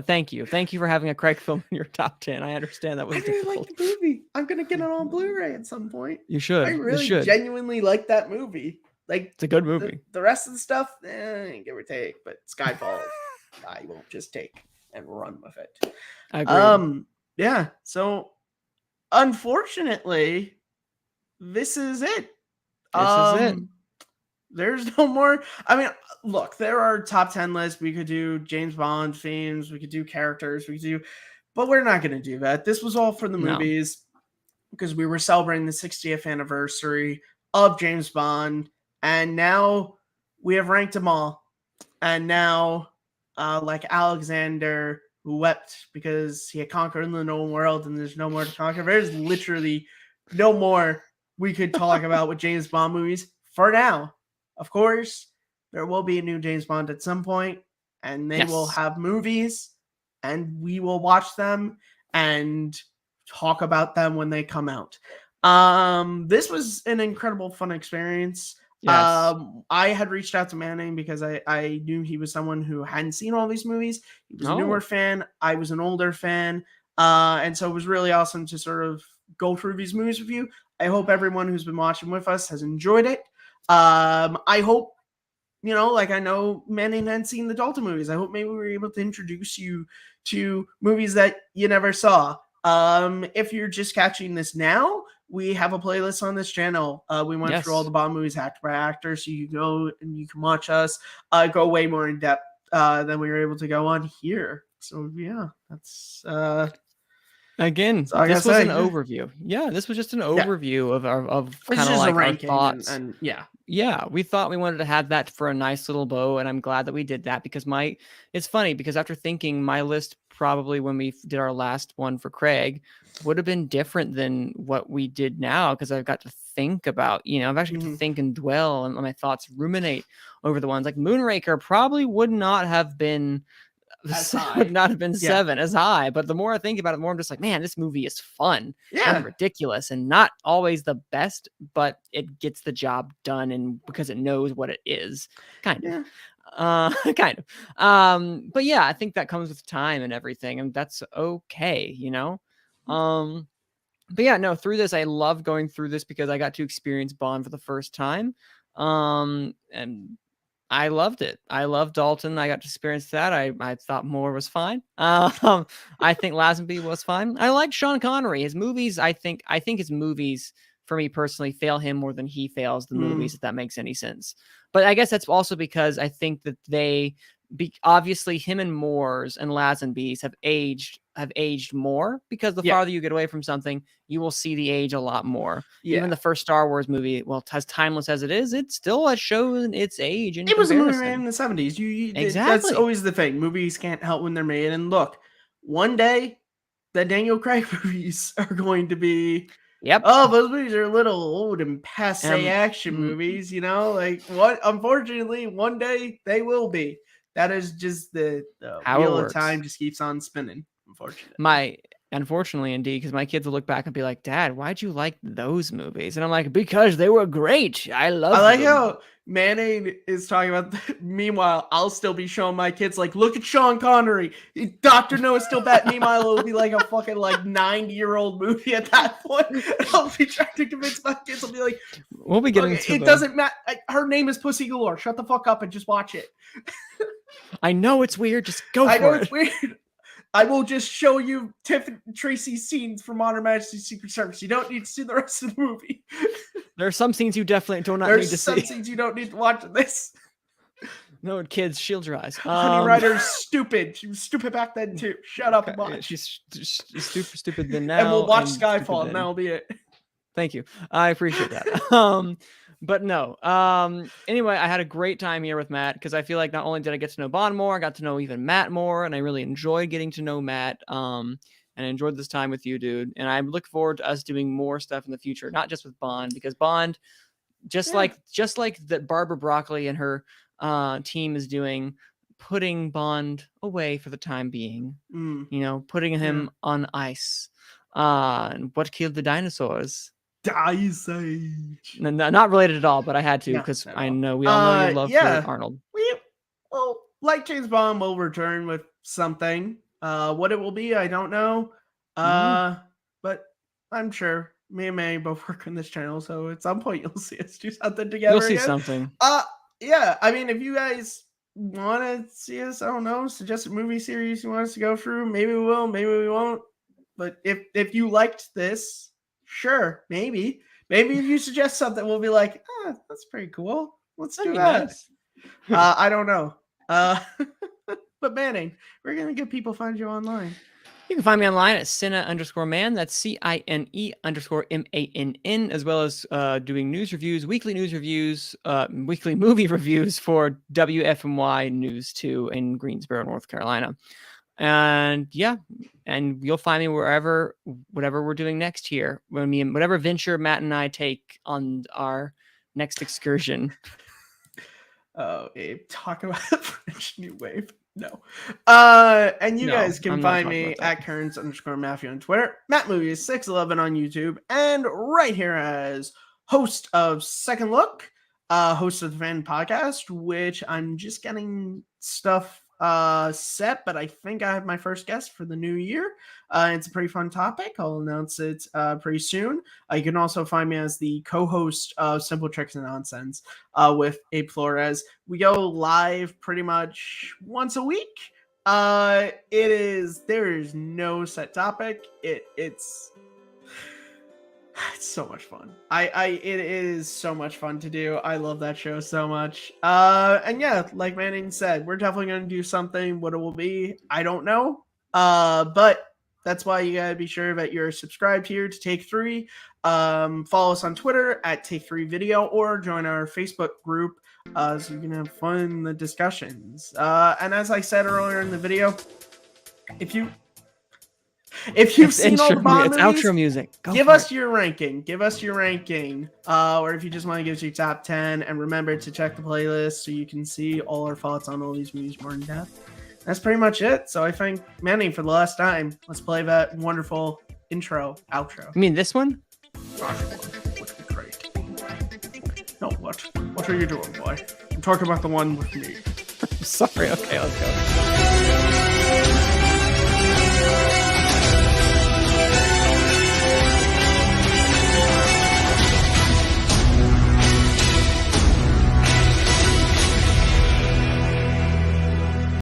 Thank you for having a Craig film in your top 10. I understand that was difficult. I really like the movie. I'm gonna get it on Blu-ray at some point. You should. I really genuinely like that movie. Like, it's a good movie. The rest of the stuff, give or take. But Skyfall, I won't just take and run with it. I agree. Yeah. So, unfortunately, this is it. There's no more. I mean, look, there are top 10 lists. We could do James Bond themes. We could do characters. But we're not going to do that. This was all for the movies because we were celebrating the 60th anniversary of James Bond. And now we have ranked them all. And now, like Alexander, who wept because he had conquered the known world and there's no more to conquer. There's literally no more we could talk about with James Bond movies for now. Of course, there will be a new James Bond at some point, and they will have movies, and we will watch them and talk about them when they come out. This was an incredible fun experience. Yes. I had reached out to Manning because I knew he was someone who hadn't seen all these movies. He was a newer Oh. fan. I was an older fan. And so it was really awesome to sort of go through these movies with you. I hope everyone who's been watching with us has enjoyed it. I hope, you know, like I know Manning hadn't seen the Dalton movies. I hope maybe we were able to introduce you to movies that you never saw. If you're just catching this now, we have a playlist on this channel. We went through all the Bond movies actor by actor, so you can go and you can watch us go way more in depth than we were able to go on here. So yeah, that's again, so this was an overview. Yeah, this was just an overview of kind of like our thoughts. And yeah, we thought we wanted to have that for a nice little bow, and I'm glad that we did that because it's funny because after thinking, my list probably when we did our last one for Craig would have been different than what we did now because I've got to think about, you know, I've actually got to think and dwell and my thoughts ruminate over the ones like Moonraker probably would not have been as high, but the more I think about it, the more I'm just like, man, this movie is fun and ridiculous and not always the best, but it gets the job done and because it knows what it is, kind of. But yeah, I think that comes with time and everything, and that's okay, you know. But yeah, no, through this, I love going through this because I got to experience Bond for the first time, and I loved it. I loved Dalton. I got to experience that. I thought Moore was fine. I think Lazenby was fine. I like Sean Connery. His movies, I think his movies for me personally fail him more than he fails the movies, if that makes any sense. But I guess that's also because I think that obviously him and Moore's and Lazenby's have aged more because the farther you get away from something, you will see the age a lot more. Even the first Star Wars movie, well, as timeless as it is, it still shows its age. It was a movie made in the 70s. Exactly. That's always the thing. Movies can't help when they're made. And look, one day the Daniel Craig movies are going to be those movies are a little old and passe action movies, you know, like what? Unfortunately, one day they will be. That is just the wheel of time just keeps on spinning. Unfortunately, indeed, because my kids will look back and be like, "Dad, why'd you like those movies?" And I'm like, "Because they were great. I like how Manning is talking about. Meanwhile, I'll still be showing my kids like, "Look at Sean Connery. Dr. No is still bad." Meanwhile, it'll be like a fucking like 90-year-old movie at that point. And I'll be trying to convince my kids. I'll be like, "We'll be getting to it. Doesn't matter. Her name is Pussy Galore. Shut the fuck up and just watch it." I know it's weird. Just go for it. I know it's weird. I will just show you Tracy's scenes from Modern Majesty's Secret Service. You don't need to see the rest of the movie. There are some scenes you definitely do not need to see. There's some scenes you don't need to watch in this. No, kids, shield your eyes. Honey Rider's stupid. She was stupid back then too. Shut up and watch. She's super stupid then now. And we'll watch Skyfall, and that'll be it. Thank you. I appreciate that. But no. Anyway, I had a great time here with Matt because I feel like not only did I get to know Bond more, I got to know even Matt more, and I really enjoyed getting to know Matt. And I enjoyed this time with you, dude. And I look forward to us doing more stuff in the future, not just with Bond, because Bond, just like that Barbara Broccoli and her team is doing, putting Bond away for the time being. You know, putting him on ice. And what killed the dinosaurs? Ice Age. No, not related at all, but I had to because I know we all know your love for Arnold. Like James Bond will return with something. What it will be, I don't know. But I'm sure me and Manny both work on this channel, so at some point you'll see us do something together. You'll see something. Yeah. I mean, if you guys want to see us, I don't know, suggest a movie series you want us to go through, maybe we will, maybe we won't. But if you liked this, sure, maybe if you suggest something, we'll be like, that's pretty cool. Let's do that. Nice. I don't know. But Manning, we're gonna get people find you online. You can find me online at Cine_Man. That's CINE_MANN, as well as doing news reviews, weekly news reviews, weekly movie reviews for WFMY News 2 in Greensboro, North Carolina. And yeah, and you'll find me whatever we're doing next here. Whatever venture Matt and I take on our next excursion. Oh, Abe, talk about French New Wave. No. And you guys can find me at Kearns_Matthew on Twitter, MattMovies611 on YouTube, and right here as host of Second Look. host of the Fan Podcast, which I'm just getting stuff set, but I think I have my first guest for the new year. It's a pretty fun topic. I'll announce it pretty soon. You can also find me as the co-host of Simple Tricks and Nonsense with Abe Flores. We go live pretty much once a week. There is no set topic. It's so much fun. It is so much fun to do. I love that show so much. And yeah, like Manning said, we're definitely going to do something. What it will be, I don't know. But that's why you gotta be sure that you're subscribed here to Take 3. Follow us on Twitter at Take 3 Video, or join our Facebook group so you can have fun in the discussions. And as I said earlier in the video, if you've seen all the Bond movies, outro music. Give us your ranking. Give us your ranking. Or if you just want to give us your top 10, and remember to check the playlist so you can see all our thoughts on all these movies more in depth. That's pretty much it. So I think, Manny, for the last time, let's play that wonderful outro. You mean this one? Which would be great. No, what? What are you doing, boy? I'm talking about the one with me. Sorry. Okay, let's go.